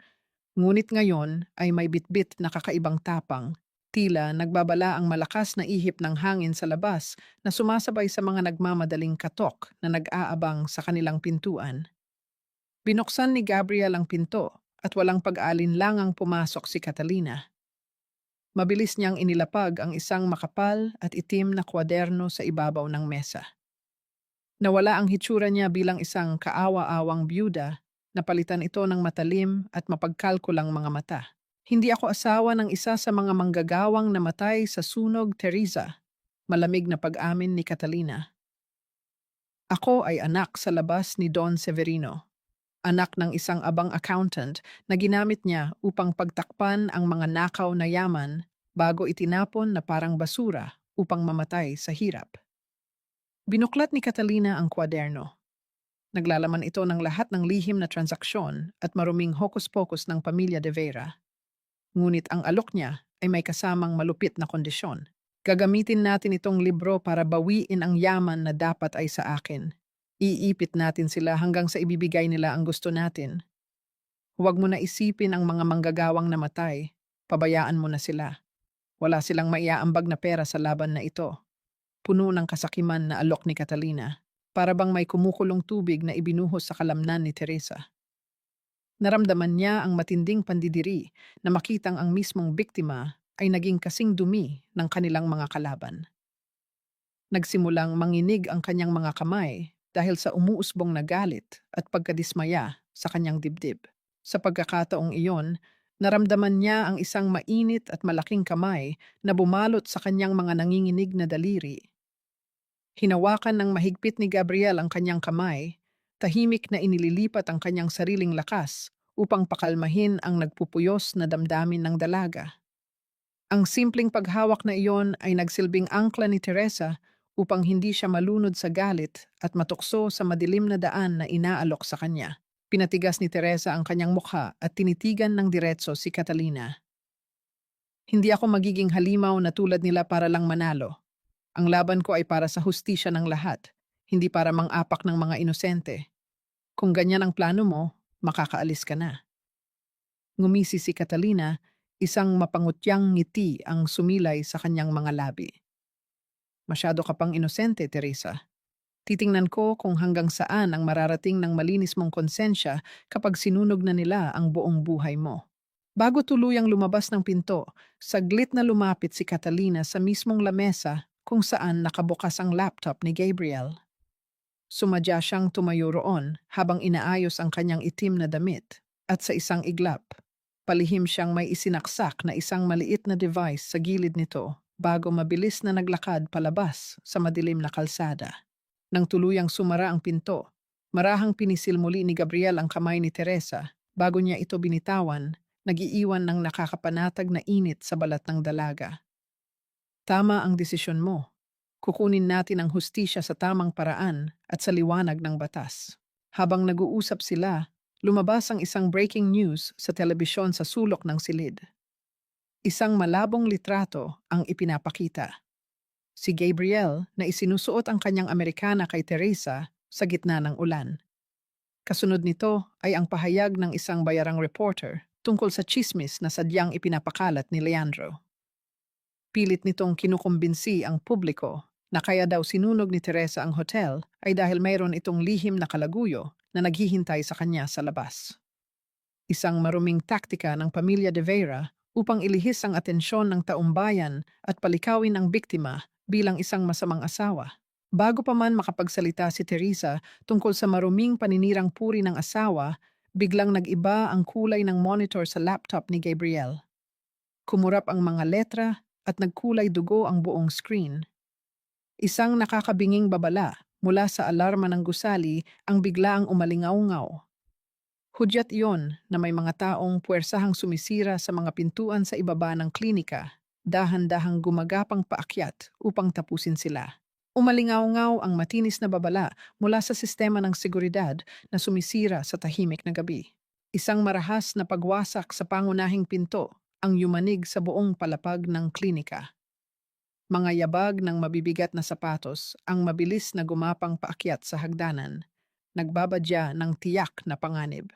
ngunit ngayon ay may bitbit na kakaibang tapang. Tila nagbabala ang malakas na ihip ng hangin sa labas na sumasabay sa mga nagmamadaling katok na nag-aabang sa kanilang pintuan. Binuksan ni Gabriel ang pinto at walang pag-alinlangang pumasok si Catalina. Mabilis niyang inilapag ang isang makapal at itim na kwaderno sa ibabaw ng mesa. Nawala ang hitsura niya bilang isang kaawa-awang byuda, napalitan ito ng matalim at mapagkalkulang mga mata. Hindi ako asawa ng isa sa mga manggagawang namatay sa sunog, Teresa, malamig na pag-amin ni Catalina. Ako ay anak sa labas ni Don Severino, anak ng isang abang accountant na ginamit niya upang pagtakpan ang mga nakaw na yaman bago itinapon na parang basura upang mamatay sa hirap. Binuklat ni Catalina ang kwaderno. Naglalaman ito ng lahat ng lihim na transaksyon at maruming hokus-pokus ng pamilya De Vera. Ngunit ang alok niya ay may kasamang malupit na kondisyon. Gagamitin natin itong libro para bawiin ang yaman na dapat ay sa akin. Iipit natin sila hanggang sa ibibigay nila ang gusto natin. Huwag mo na isipin ang mga manggagawang namatay. Pabayaan mo na sila. Wala silang maiaambag na pera sa laban na ito. Puno ng kasakiman na alok ni Catalina. Para bang may kumukulong tubig na ibinuhos sa kalamnan ni Teresa. Naramdaman niya ang matinding pandidiri na makitang ang mismong biktima ay naging kasing dumi ng kanilang mga kalaban. Nagsimulang manginig ang kanyang mga kamay dahil sa umuusbong na galit at pagkadismaya sa kanyang dibdib. Sa pagkakataong iyon, naramdaman niya ang isang mainit at malaking kamay na bumalot sa kanyang mga nanginginig na daliri. Hinawakan ng mahigpit ni Gabriel ang kanyang kamay, tahimik na inililipat ang kanyang sariling lakas upang pakalmahin ang nagpupuyos na damdamin ng dalaga. Ang simpleng paghawak na iyon ay nagsilbing angkla ni Teresa upang hindi siya malunod sa galit at matukso sa madilim na daan na inaalok sa kanya. Pinatigas ni Teresa ang kanyang mukha at tinitigan ng diretso si Catalina. Hindi ako magiging halimaw na tulad nila para lang manalo. Ang laban ko ay para sa hustisya ng lahat, hindi para mang-apak ng mga inosente. Kung ganyan ang plano mo, makakaalis ka na. Ngumisi si Catalina, isang mapangutyang ngiti ang sumilay sa kanyang mga labi. Masyado ka pang inosente, Teresa. Titingnan ko kung hanggang saan ang mararating ng malinis mong konsensya kapag sinunog na nila ang buong buhay mo. Bago tuluyang lumabas ng pinto, saglit na lumapit si Catalina sa mismong lamesa kung saan nakabukas ang laptop ni Gabriel. Sumadya siyang tumayo roon habang inaayos ang kanyang itim na damit at sa isang iglap, palihim siyang may isinaksak na isang maliit na device sa gilid nito bago mabilis na naglakad palabas sa madilim na kalsada. Nang tuluyang sumara ang pinto, marahang pinisil muli ni Gabriel ang kamay ni Teresa bago niya ito binitawan, nag-iiwan ng nakakapanatag na init sa balat ng dalaga. Tama ang desisyon mo. Kukunin natin ang hustisya sa tamang paraan at sa liwanag ng batas. Habang nag-uusap sila, lumabas ang isang breaking news sa telebisyon sa sulok ng silid. Isang malabong litrato ang ipinapakita. Si Gabriel na isinusuot ang kanyang Amerikana kay Teresa sa gitna ng ulan. Kasunod nito ay ang pahayag ng isang bayarang reporter tungkol sa tsismis na sadyang ipinapakalat ni Leandro. Pilit nitong kinukumbinsi ang publiko na kaya daw sinunog ni Teresa ang hotel ay dahil mayroon itong lihim na kalaguyo na naghihintay sa kanya sa labas. Isang maruming taktika ng pamilya de Vera upang ilihis ang atensyon ng taumbayan at palikawin ang biktima bilang isang masamang asawa. Bago pa man makapagsalita si Teresa tungkol sa maruming paninirang puri ng asawa, biglang nag-iba ang kulay ng monitor sa laptop ni Gabriel. Kumurap ang mga letra at nagkulay dugo ang buong screen. Isang nakakabinging babala mula sa alarma ng gusali ang biglaang umalingaw-ngaw. Hudyat iyon na may mga taong puwersahang sumisira sa mga pintuan sa ibaba ng klinika, dahan-dahang gumagapang paakyat upang tapusin sila. Umalingaw-ngaw ang matinis na babala mula sa sistema ng seguridad na sumisira sa tahimik na gabi. Isang marahas na pagwasak sa pangunahing pinto ang yumanig sa buong palapag ng klinika. Mga yabag ng mabibigat na sapatos ang mabilis na gumapang paakyat sa hagdanan, nagbabadya ng tiyak na panganib.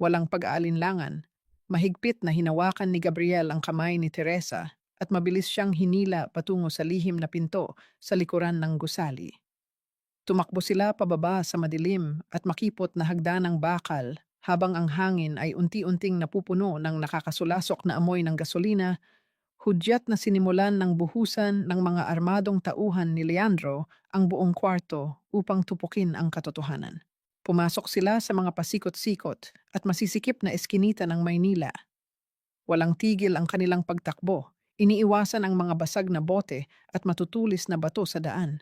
Walang pag-aalinlangan, mahigpit na hinawakan ni Gabriel ang kamay ni Teresa at mabilis siyang hinila patungo sa lihim na pinto sa likuran ng gusali. Tumakbo sila pababa sa madilim at makipot na hagdanang bakal habang ang hangin ay unti-unting napupuno ng nakakasulasok na amoy ng gasolina, hudyat na sinimulan ng buhusan ng mga armadong tauhan ni Leandro ang buong kwarto upang tupukin ang katotohanan. Pumasok sila sa mga pasikot-sikot at masisikip na eskinita ng Maynila. Walang tigil ang kanilang pagtakbo, iniiwasan ang mga basag na bote at matutulis na bato sa daan.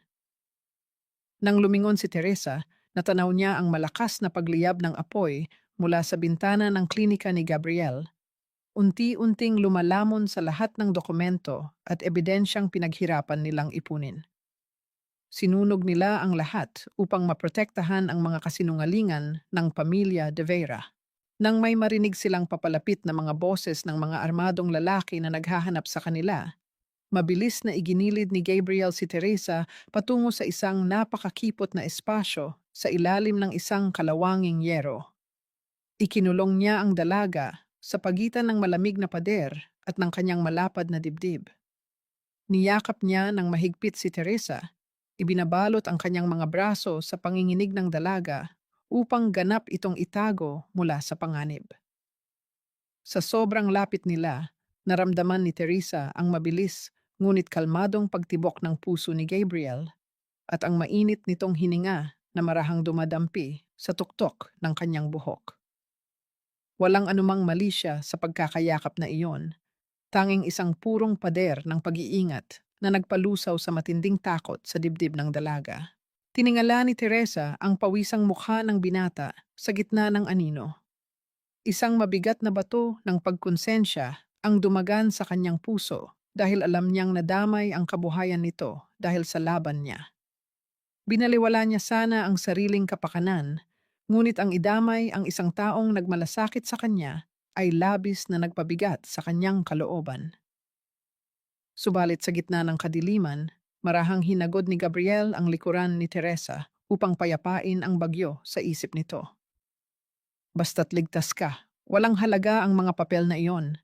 Nang lumingon si Teresa, natanaw niya ang malakas na pagliyab ng apoy mula sa bintana ng klinika ni Gabriel. Unti-unting lumalamon sa lahat ng dokumento at ebidensyang pinaghirapan nilang ipunin. Sinunog nila ang lahat upang maprotektahan ang mga kasinungalingan ng pamilya de Vera. Nang may marinig silang papalapit na mga boses ng mga armadong lalaki na naghahanap sa kanila, mabilis na iginilid ni Gabriel si Teresa patungo sa isang napakakipot na espasyo sa ilalim ng isang kalawanging yero. Ikinulong niya ang dalaga sa pagitan ng malamig na pader at ng kanyang malapad na dibdib. Niyakap niya ng mahigpit si Teresa. Ibinabalot ang kanyang mga braso sa panginginig ng dalaga upang ganap itong itago mula sa panganib. Sa sobrang lapit nila, naramdaman ni Teresa ang mabilis ngunit kalmadong pagtibok ng puso ni Gabriel at ang mainit nitong hininga na marahang dumadampi sa tuktok ng kanyang buhok. Walang anumang mali siya sa pagkakayakap na iyon, tanging isang purong pader ng pag-iingat na nagpalusaw sa matinding takot sa dibdib ng dalaga. Tiningala ni Teresa ang pawisang mukha ng binata sa gitna ng anino. Isang mabigat na bato ng pagkonsensya ang dumagan sa kanyang puso dahil alam niyang nadamay ang kabuhayan nito dahil sa laban niya. Binaliwala niya sana ang sariling kapakanan, ngunit ang idamay ang isang taong nagmalasakit sa kanya ay labis na nagpabigat sa kanyang kalooban. Subalit sa gitna ng kadiliman, marahang hinagod ni Gabriel ang likuran ni Teresa upang payapain ang bagyo sa isip nito. Basta't ligtas ka, walang halaga ang mga papel na iyon.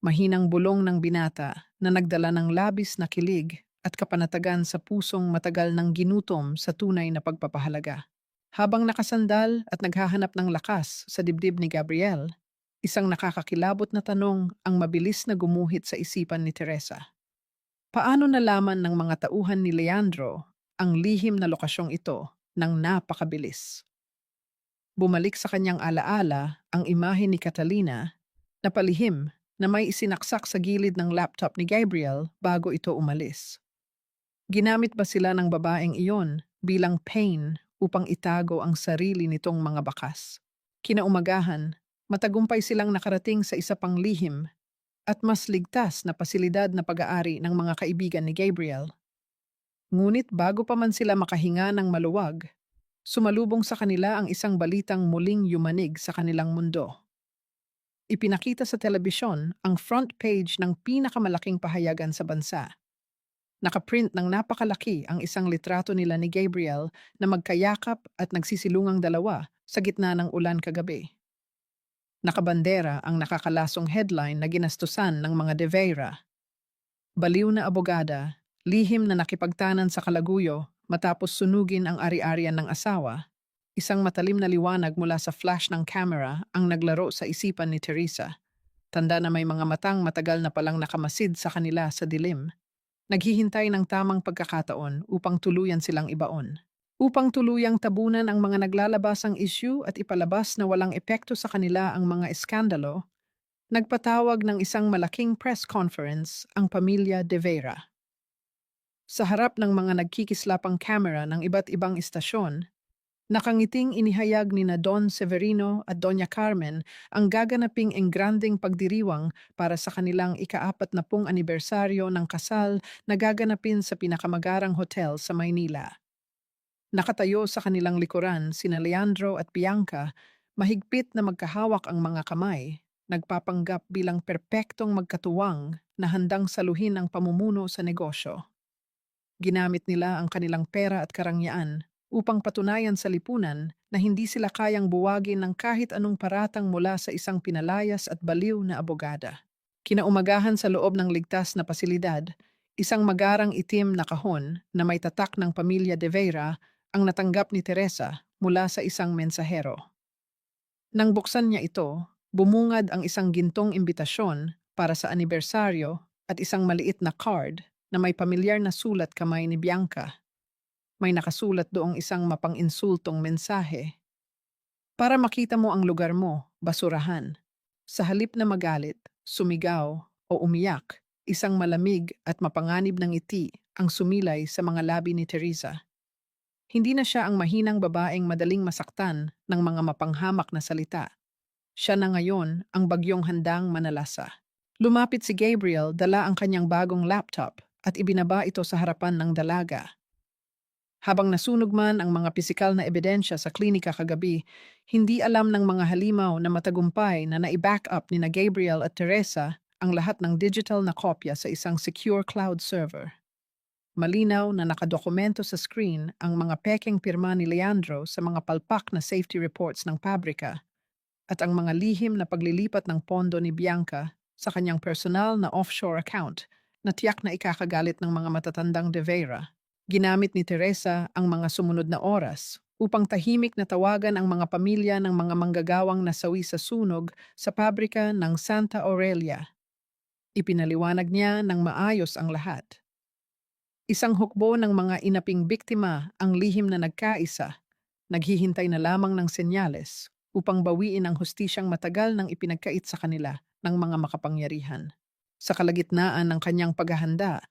Mahinang bulong ng binata na nagdala ng labis na kilig at kapanatagan sa pusong matagal ng ginutom sa tunay na pagpapahalaga. Habang nakasandal at naghahanap ng lakas sa dibdib ni Gabriel, isang nakakakilabot na tanong ang mabilis na gumuhit sa isipan ni Teresa. Paano nalaman ng mga tauhan ni Leandro ang lihim na lokasyong ito ng napakabilis? Bumalik sa kanyang alaala ang imahe ni Catalina na palihim na may isinaksak sa gilid ng laptop ni Gabriel bago ito umalis. Ginamit ba sila ng babaeng iyon bilang pain upang itago ang sarili nitong mga bakas? Kinaumagahan, matagumpay silang nakarating sa isa pang lihim at mas ligtas na pasilidad na pag-aari ng mga kaibigan ni Gabriel. Ngunit bago pa man sila makahinga ng maluwag, sumalubong sa kanila ang isang balitang muling yumanig sa kanilang mundo. Ipinakita sa telebisyon ang front page ng pinakamalaking pahayagan sa bansa. Nakaprint ng napakalaki ang isang litrato nila ni Gabriel na magkayakap at nagsisilungang dalawa sa gitna ng ulan kagabi. Nakabandera ang nakakalasong headline na ginastusan ng mga De Vera. Baliw na abogada, lihim na nakipagtanan sa kalaguyo matapos sunugin ang ari-arian ng asawa. Isang matalim na liwanag mula sa flash ng camera ang naglaro sa isipan ni Teresa. Tanda na may mga matang matagal na palang nakamasid sa kanila sa dilim. Naghihintay ng tamang pagkakataon upang tuluyan silang ibaon. Upang tuluyang tabunan ang mga naglalabasang issue at ipalabas na walang epekto sa kanila ang mga eskandalo, nagpatawag ng isang malaking press conference ang pamilya De Vera. Sa harap ng mga nagkikislapang camera ng iba't ibang istasyon, nakangiting inihayag ni na Don Severino at Doña Carmen ang gaganaping engranding pagdiriwang para sa kanilang ika-40 anibersaryo ng kasal na gaganapin sa pinakamagarang hotel sa Maynila. Nakatayo sa kanilang likuran sina Leandro at Bianca, mahigpit na magkahawak ang mga kamay, nagpapanggap bilang perpektong magkatuwang na handang saluhin ang pamumuno sa negosyo. Ginamit nila ang kanilang pera at karangyaan upang patunayan sa lipunan na hindi sila kayang buwagin ng kahit anong paratang mula sa isang pinalayas at baliw na abogada. Kinaumagahan sa loob ng ligtas na pasilidad, isang magarang itim na kahon na may tatak ng pamilya De Vera ang natanggap ni Teresa mula sa isang mensahero. Nang buksan niya ito, bumungad ang isang gintong imbitasyon para sa anibersaryo at isang maliit na card na may pamilyar na sulat kamay ni Bianca. May nakasulat doong isang mapang-insultong mensahe. Para makita mo ang lugar mo, basurahan. Sa halip na magalit, sumigaw o umiyak, isang malamig at mapanganib ng ngiti ang sumilay sa mga labi ni Teresa. Hindi na siya ang mahinang babaeng madaling masaktan ng mga mapanghamak na salita. Siya na ngayon ang bagyong handang manalasa. Lumapit si Gabriel, dala ang kanyang bagong laptop at ibinaba ito sa harapan ng dalaga. Habang nasunog man ang mga pisikal na ebidensya sa klinika kagabi, hindi alam ng mga halimaw na matagumpay na nai-back up ni na Gabriel at Teresa ang lahat ng digital na kopya sa isang secure cloud server. Malinaw na nakadokumento sa screen ang mga pekeng pirma ni Leandro sa mga palpak na safety reports ng pabrika at ang mga lihim na paglilipat ng pondo ni Bianca sa kanyang personal na offshore account na tiyak na ikakagalit ng mga matatandang De Vera. Ginamit ni Teresa ang mga sumunod na oras upang tahimik na tawagan ang mga pamilya ng mga manggagawang nasawi sa sunog sa pabrika ng Santa Aurelia. Ipinaliwanag niya ng maayos ang lahat. Isang hukbo ng mga inaping biktima ang lihim na nagkaisa, naghihintay na lamang ng senyales upang bawiin ang hustisyang matagal nang ipinagkait sa kanila ng mga makapangyarihan. Sa kalagitnaan ng kanyang paghahanda,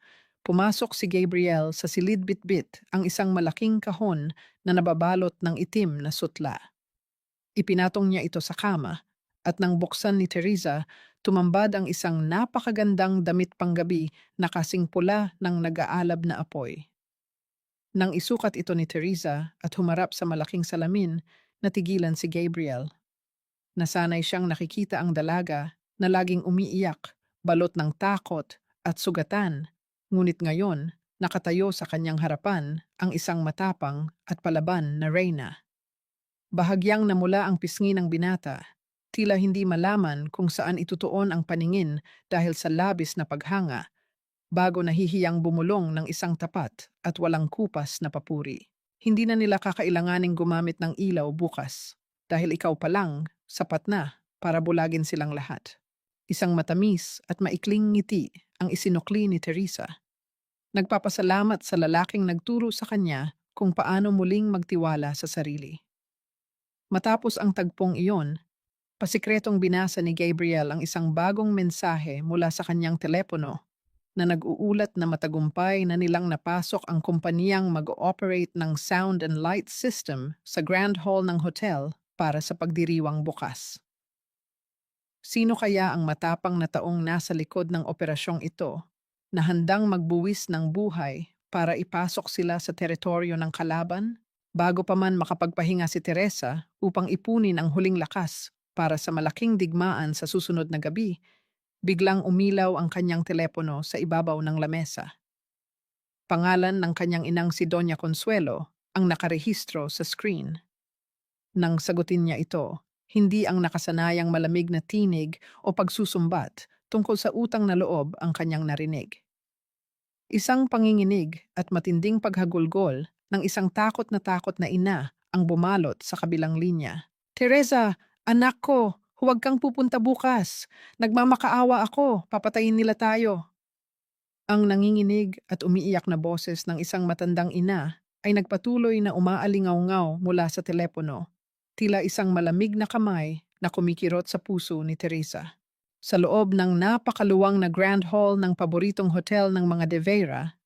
pumasok si Gabriel sa silid bitbit ang isang malaking kahon na nababalot ng itim na sutla. Ipinatong niya ito sa kama at nang buksan ni Teresa, tumambad ang isang napakagandang damit panggabi na kasing pula ng nag-aalab na apoy. Nang isukat ito ni Teresa at humarap sa malaking salamin, natigilan si Gabriel. Nasanay siyang nakikita ang dalaga na laging umiiyak, balot ng takot at sugatan. Ngunit ngayon, nakatayo sa kanyang harapan ang isang matapang at palaban na reyna. Bahagyang namula ang pisngi ng binata, tila hindi malaman kung saan itutuon ang paningin dahil sa labis na paghanga. bago nahihiyang bumulong ng isang tapat at walang kupas na papuri. Hindi na nila kakailanganing gumamit ng ilaw bukas dahil ikaw pa lang sapat na para bulagin silang lahat. Isang matamis at maikling ngiti ang isinukli ni Teresa. Nagpapasalamat sa lalaking nagturo sa kanya kung paano muling magtiwala sa sarili. Matapos ang tagpong iyon, pasikretong binasa ni Gabriel ang isang bagong mensahe mula sa kanyang telepono na nag-uulat na matagumpay na nilang napasok ang kumpaniyang mag-ooperate ng sound and light system sa Grand Hall ng hotel para sa pagdiriwang bukas. Sino kaya ang matapang na taong nasa likod ng operasyong ito na handang magbuwis ng buhay para ipasok sila sa teritoryo ng kalaban bago pa man makapagpahinga si Teresa upang ipunin ang huling lakas para sa malaking digmaan sa susunod na gabi? Biglang umilaw ang kanyang telepono sa ibabaw ng lamesa. Pangalan ng kanyang inang si Doña Consuelo ang nakarehistro sa screen. Nang sagutin niya ito, hindi ang nakasanayang malamig na tinig o pagsusumbat tungkol sa utang na loob ang kanyang narinig. Isang panginginig at matinding paghagulgol ng isang takot na ina ang bumalot sa kabilang linya. "Teresa, anak ko, huwag kang pupunta bukas. Nagmamakaawa ako, papatayin nila tayo." Ang nanginginig at umiiyak na boses ng isang matandang ina ay nagpatuloy na umaalingaw-ngaw mula sa telepono, tila isang malamig na kamay na kumikirot sa puso ni Teresa. Sa loob ng napakaluwang na Grand Hall ng paboritong hotel ng mga De Vera,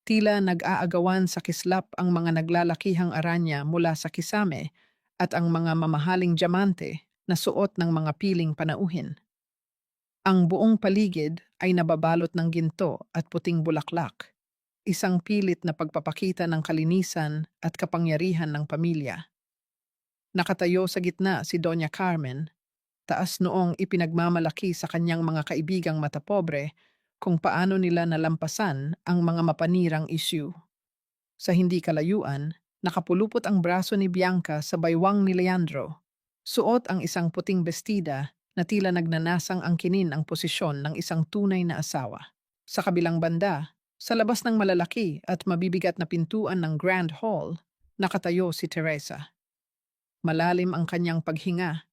tila nag-aagawan sa kislap ang mga naglalakihang aranya mula sa kisame at ang mga mamahaling diamante na suot ng mga piling panauhin. Ang buong paligid ay nababalot ng ginto at puting bulaklak, isang pilit na pagpapakita ng kalinisan at kapangyarihan ng pamilya. Nakatayo sa gitna si Doña Carmen, taas noong ipinagmamalaki sa kanyang mga kaibigang matapobre kung paano nila nalampasan ang mga mapanirang issue. Sa hindi kalayuan, nakapulupot ang braso ni Bianca sa baywang ni Leandro. Suot ang isang puting bestida na tila nagnanasang angkinin ang posisyon ng isang tunay na asawa. Sa kabilang banda, sa labas ng malalaki at mabibigat na pintuan ng Grand Hall, nakatayo si Teresa. Malalim ang kanyang paghinga,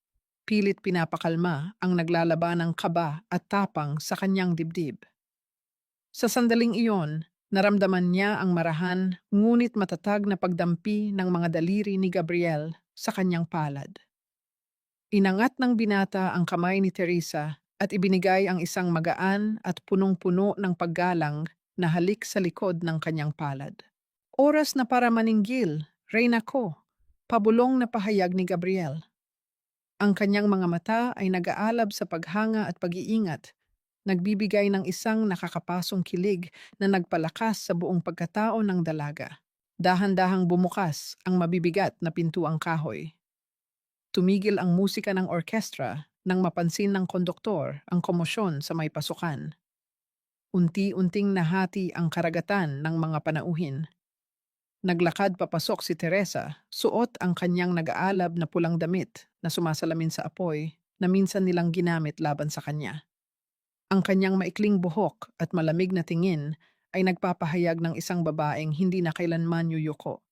pilit pinapakalma ang naglalaban ng kaba at tapang sa kanyang dibdib. Sa sandaling iyon, naramdaman niya ang marahan ngunit matatag na pagdampi ng mga daliri ni Gabriel sa kanyang palad. Inangat ng binata ang kamay ni Teresa at ibinigay ang isang magaan at punong-puno ng paggalang na halik sa likod ng kanyang palad. "Oras na para maninggil, reyna ko," pabulong na pahayag ni Gabriel. Ang kanyang mga mata ay nag-aalab sa paghanga at pag-iingat, nagbibigay ng isang nakakapasong kilig na nagpalakas sa buong pagkatao ng dalaga. Dahan-dahang bumukas ang mabibigat na pintuang kahoy. Tumigil ang musika ng orkestra nang mapansin ng konduktor ang komosyon sa may pasukan. Unti-unting nahati ang karagatan ng mga panauhin. Naglakad papasok si Teresa, suot ang kanyang nag-aalab na pulang damit na sumasalamin sa apoy na minsan nilang ginamit laban sa kanya. Ang kanyang maikling buhok at malamig na tingin ay nagpapahayag ng isang babaeng hindi na kailanman yuyuko.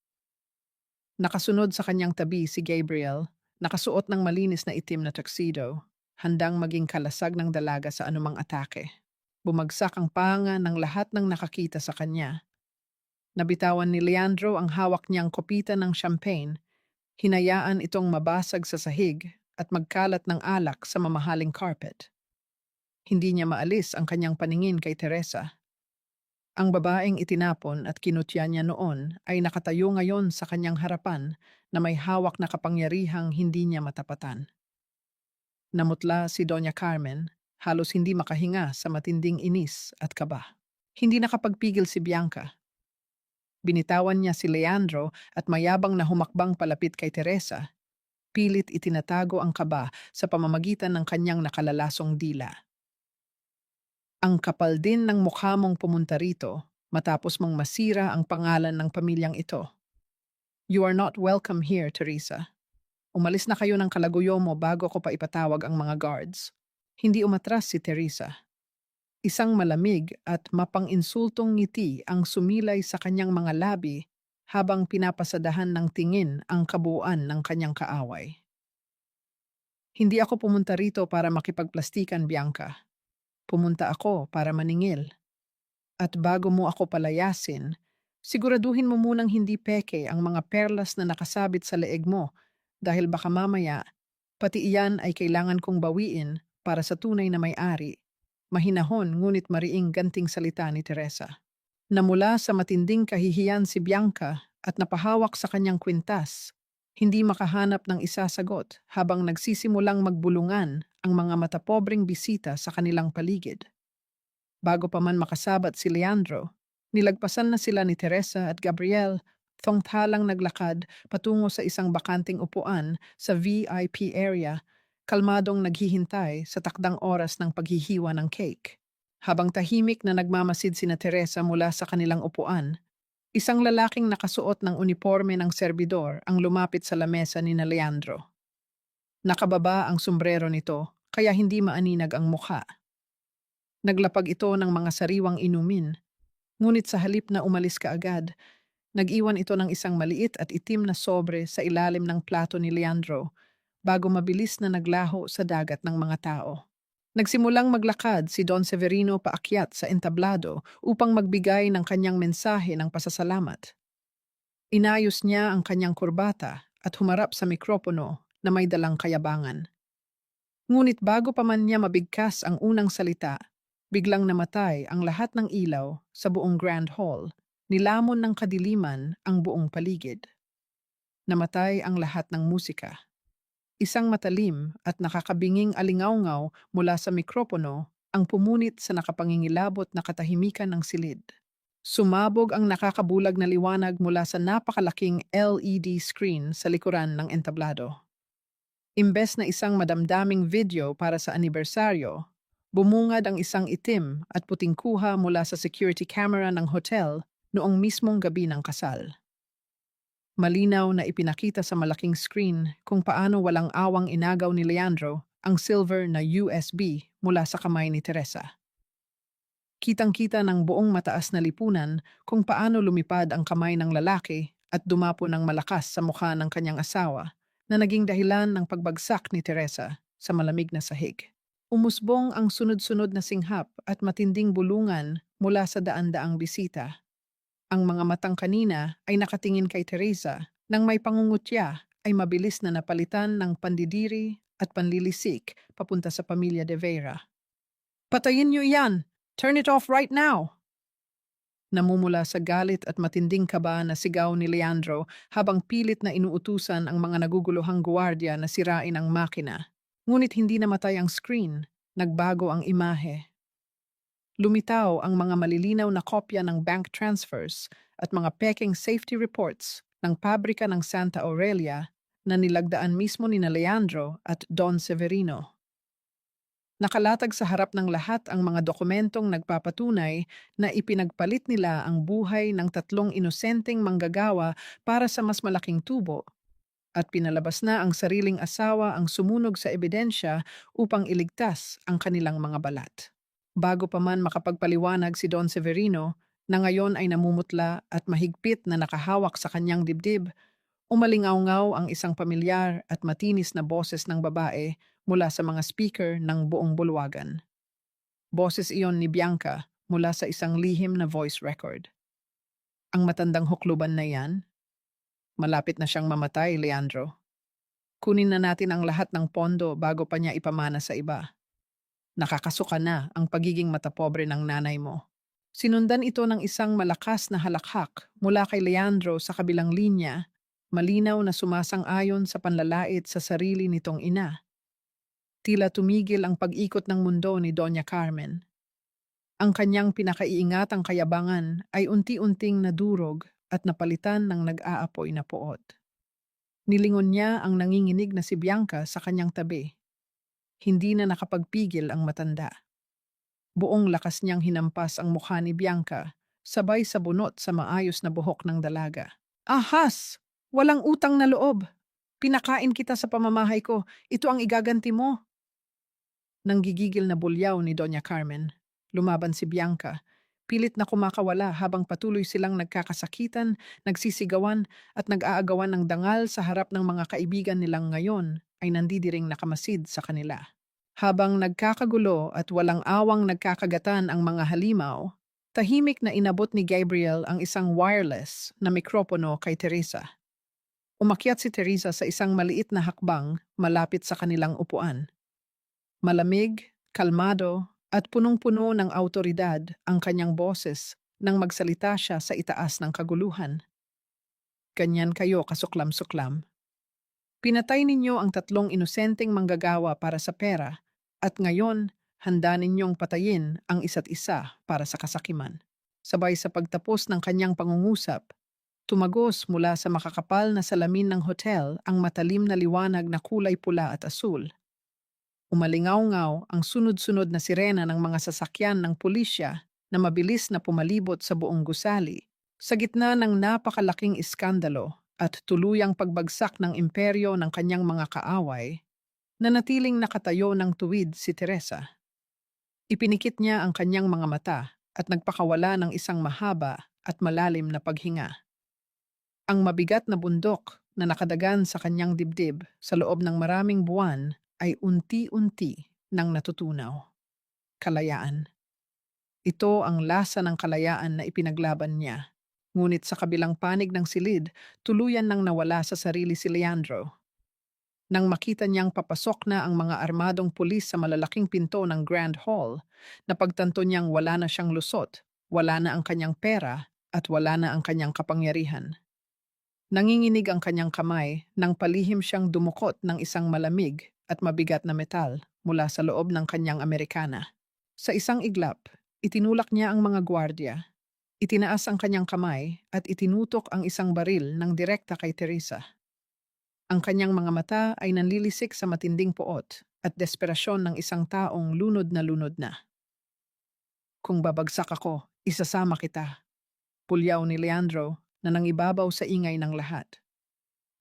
Nakasunod sa kanyang tabi si Gabriel, nakasuot ng malinis na itim na tuxedo, handang maging kalasag ng dalaga sa anumang atake. Bumagsak ang panga ng lahat ng nakakita sa kanya. Nabitawan ni Leandro ang hawak niyang kopita ng champagne, hinayaan itong mabasag sa sahig at magkalat ng alak sa mamahaling carpet. Hindi niya maalis ang kanyang paningin kay Teresa. Ang babaeng itinapon at kinutya niya noon ay nakatayo ngayon sa kanyang harapan na may hawak na kapangyarihang hindi niya matapatan. Namutla si Doña Carmen, halos hindi makahinga sa matinding inis at kaba. Hindi nakapagpigil si Bianca. Binitawan niya si Leandro at mayabang na humakbang palapit kay Teresa. Pilit itinatago ang kaba sa pamamagitan ng kanyang nakalalasong dila. Ang kapal din ng mukha mong pumunta rito matapos mong masira ang pangalan ng pamilyang ito. "You are not welcome here, Teresa. Umalis na kayo ng kalaguyo mo bago ko pa ipatawag ang mga guards." Hindi umatras si Teresa. Isang malamig at mapang-insultong ngiti ang sumilay sa kanyang mga labi habang pinapasadahan ng tingin ang kabuuan ng kanyang kaaway. Hindi ako pumunta rito para makipagplastikan, Bianca. Pumunta ako para maningil. At bago mo ako palayasin, siguraduhin mo munang hindi peke ang mga perlas na nakasabit sa leeg mo dahil baka mamaya, pati iyan ay kailangan kong bawiin para sa tunay na may-ari. Mahinahon ngunit mariing ganting salita ni Teresa. Namula sa matinding kahihiyan si Bianca at napahawak sa kanyang kwintas, hindi makahanap ng isasagot habang nagsisimulang magbulungan ang mga matapobreng bisita sa kanilang paligid. Bago pa man makasabat si Leandro, nilagpasan na sila ni Teresa at Gabriel, thongthalang naglakad patungo sa isang bakanting upuan sa VIP area, kalmadong naghihintay sa takdang oras ng paghihiwa ng cake. Habang tahimik na nagmamasid sina Teresa mula sa kanilang upuan, isang lalaking nakasuot ng uniforme ng serbidor ang lumapit sa lamesa ni na Leandro. Nakababa ang sombrero nito, kaya hindi maaninag ang mukha. Naglapag ito ng mga sariwang inumin, ngunit sa halip na umalis kaagad, nag-iwan ito ng isang maliit at itim na sobre sa ilalim ng plato ni Leandro bago mabilis na naglaho sa dagat ng mga tao. Nagsimulang maglakad si Don Severino paakyat sa entablado upang magbigay ng kanyang mensahe ng pasasalamat. Inayos niya ang kanyang kurbata at humarap sa mikropono na may dalang kayabangan. Ngunit bago pa man niya mabigkas ang unang salita, biglang namatay ang lahat ng ilaw sa buong Grand Hall, nilamon ng kadiliman ang buong paligid. Namatay ang lahat ng musika. Isang matalim at nakakabinging alingawngaw mula sa mikropono ang pumunit sa nakapangingilabot na katahimikan ng silid. Sumabog ang nakakabulag na liwanag mula sa napakalaking LED screen sa likuran ng entablado. Imbes na isang madamdaming video para sa anibersaryo, bumungad ang isang itim at puting kuha mula sa security camera ng hotel noong mismong gabi ng kasal. Malinaw na ipinakita sa malaking screen kung paano walang awang inagaw ni Leandro ang silver na USB mula sa kamay ni Teresa. Kitang-kita ng buong mataas na lipunan kung paano lumipad ang kamay ng lalaki at dumapo ng malakas sa mukha ng kanyang asawa na naging dahilan ng pagbagsak ni Teresa sa malamig na sahig. Umusbong ang sunod-sunod na singhap at matinding bulungan mula sa daan-daang bisita. Ang mga matang kanina ay nakatingin kay Teresa nang may pangungutya ay mabilis na napalitan ng pandidiri at panlilisik papunta sa pamilya de Vera. "Patayin niyo iyan! Turn it off right now!" Namumula sa galit at matinding kaba na sigaw ni Leandro habang pilit na inuutusan ang mga naguguluhang guwardiya na sirain ang makina. Ngunit hindi namatay ang screen, nagbago ang imahe. Lumitaw ang mga malilinaw na kopya ng bank transfers at mga peking safety reports ng pabrika ng Santa Aurelia na nilagdaan mismo ni na Leandro at Don Severino. Nakalatag sa harap ng lahat ang mga dokumentong nagpapatunay na ipinagpalit nila ang buhay ng tatlong inosenteng manggagawa para sa mas malaking tubo at pinalabas na ang sariling asawa ang sumunog sa ebidensya upang iligtas ang kanilang mga balat. Bago pa man makapagpaliwanag si Don Severino na ngayon ay namumutla at mahigpit na nakahawak sa kanyang dibdib, umalingaw-ngaw ang isang pamilyar at matinis na boses ng babae mula sa mga speaker ng buong bulwagan. Boses iyon ni Bianca mula sa isang lihim na voice record. "Ang matandang hukluban na yan, malapit na siyang mamatay, Leandro. Kunin na natin ang lahat ng pondo bago pa niya ipamana sa iba. Nakakasuka na ang pagiging matapobre ng nanay mo." Sinundan ito ng isang malakas na halakhak mula kay Leandro sa kabilang linya, malinaw na sumasang-ayon sa panlalait sa sarili nitong ina. Tila tumigil ang pag-ikot ng mundo ni Doña Carmen. Ang kanyang pinakaiingatang kayabangan ay unti-unting nadurog at napalitan ng nag-aapoy na poot. Nilingon niya ang nanginginig na si Bianca sa kanyang tabi. Hindi na nakapagpigil ang matanda. Buong lakas niyang hinampas ang mukha ni Bianca, sabay sa bunot sa maayos na buhok ng dalaga. "Ahas! Walang utang na loob! Pinakain kita sa pamamahay ko, ito ang igaganti mo!" Nanggigigil na bulyaw ni Doña Carmen. Lumaban si Bianca. Pilit na kumakawala habang patuloy silang nagkakasakitan, nagsisigawan at nag-aagawan ng dangal sa harap ng mga kaibigan nilang ngayon ay nandidiring nakamasid sa kanila. Habang nagkakagulo at walang awang nagkakagatan ang mga halimaw, tahimik na inabot ni Gabriel ang isang wireless na mikropono kay Teresa. Umakyat si Teresa sa isang maliit na hakbang malapit sa kanilang upuan. Malamig, kalmado, at punong-puno ng awtoridad ang kanyang boses nang magsalita siya sa itaas ng kaguluhan. Ganyan kayo kasuklam-suklam. Pinatay ninyo ang 3 inosenteng manggagawa para sa pera at ngayon handa ninyong patayin ang isa't isa para sa kasakiman. Sabay sa pagtapos ng kanyang pangungusap, tumagos mula sa makakapal na salamin ng hotel ang matalim na liwanag na kulay pula at asul. Umalingaw-ngaw ang sunod-sunod na sirena ng mga sasakyan ng pulisya na mabilis na pumalibot sa buong gusali. Sa gitna ng napakalaking iskandalo at tuluyang pagbagsak ng imperyo ng kanyang mga kaaway, nanatiling nakatayo ng tuwid si Teresa. Ipinikit niya ang kanyang mga mata at nagpakawala ng isang mahaba at malalim na paghinga. Ang mabigat na bundok na nakadagan sa kanyang dibdib sa loob ng maraming buwan ay unti-unti nang natutunaw. Kalayaan. Ito ang lasa ng kalayaan na ipinaglaban niya. Ngunit sa kabilang panig ng silid, tuluyan nang nawala sa sarili si Leandro. Nang makita niyang papasok na ang mga armadong pulis sa malalaking pinto ng Grand Hall, napagtanto niyang wala na siyang lusot, wala na ang kanyang pera, at wala na ang kanyang kapangyarihan. Nanginginig ang kanyang kamay nang palihim siyang dumukot ng isang malamig at mabigat na metal mula sa loob ng kanyang Amerikana. Sa isang iglap, itinulak niya ang mga gwardya. Itinaas ang kanyang kamay at itinutok ang isang baril ng direkta kay Teresa. Ang kanyang mga mata ay nanlilisik sa matinding poot at desperasyon ng isang taong lunod na. Kung babagsak ako, isasama kita. Pulyaw ni Leandro na nangibabaw sa ingay ng lahat.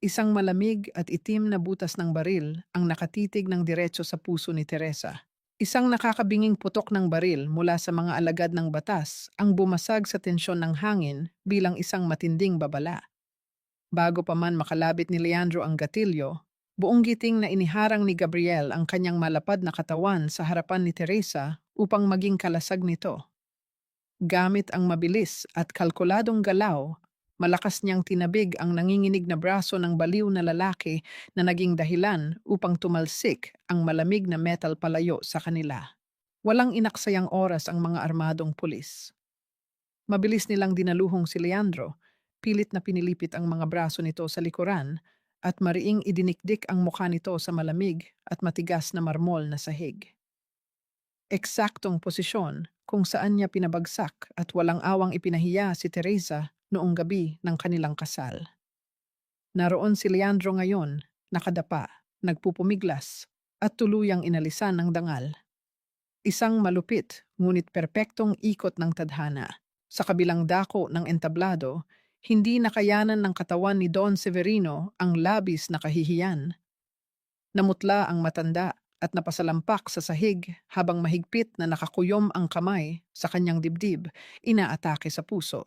Isang malamig at itim na butas ng baril ang nakatitig ng diretso sa puso ni Teresa. Isang nakakabinging putok ng baril mula sa mga alagad ng batas ang bumasag sa tensyon ng hangin bilang isang matinding babala. Bago pa man makalabit ni Leandro ang gatilyo, buong giting na iniharang ni Gabriel ang kanyang malapad na katawan sa harapan ni Teresa upang maging kalasag nito. Gamit ang mabilis at kalkuladong galaw, malakas niyang tinabig ang nanginginig na braso ng baliw na lalaki na naging dahilan upang tumalsik ang malamig na metal palayo sa kanila. Walang inaksayang oras ang mga armadong pulis. Mabilis nilang dinaluhong si Leandro, pilit na pinilipit ang mga braso nito sa likuran at mariing idinikdik ang mukha nito sa malamig at matigas na marmol na sahig. Eksaktong posisyon kung saan niya pinabagsak at walang awang ipinahiya si Teresa noong gabi ng kanilang kasal. Naroon si Leandro ngayon, nakadapa, nagpupumiglas, at tuluyang inalisan ng dangal. Isang malupit ngunit perpektong ikot ng tadhana. Sa kabilang dako ng entablado, hindi nakayanan ng katawan ni Don Severino ang labis na kahihiyan. Namutla ang matanda at napasalampak sa sahig habang mahigpit na nakakuyom ang kamay sa kanyang dibdib, inaatake sa puso.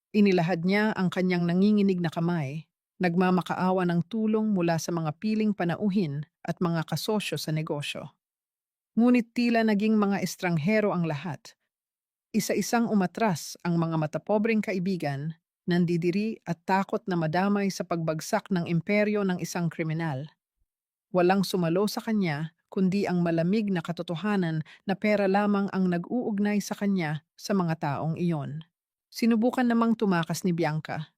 Inilahad niya ang kanyang nanginginig na kamay, nagmamakaawa ng tulong mula sa mga piling panauhin at mga kasosyo sa negosyo. Ngunit tila naging mga estranghero ang lahat. Isa-isang umatras ang mga matapobreng kaibigan, nandidiri at takot na madamay sa pagbagsak ng imperyo ng isang kriminal. Walang sumalo sa kanya kundi ang malamig na katotohanan na pera lamang ang nag-uugnay sa kanya sa mga taong iyon. Sinubukan namang tumakas ni Bianca.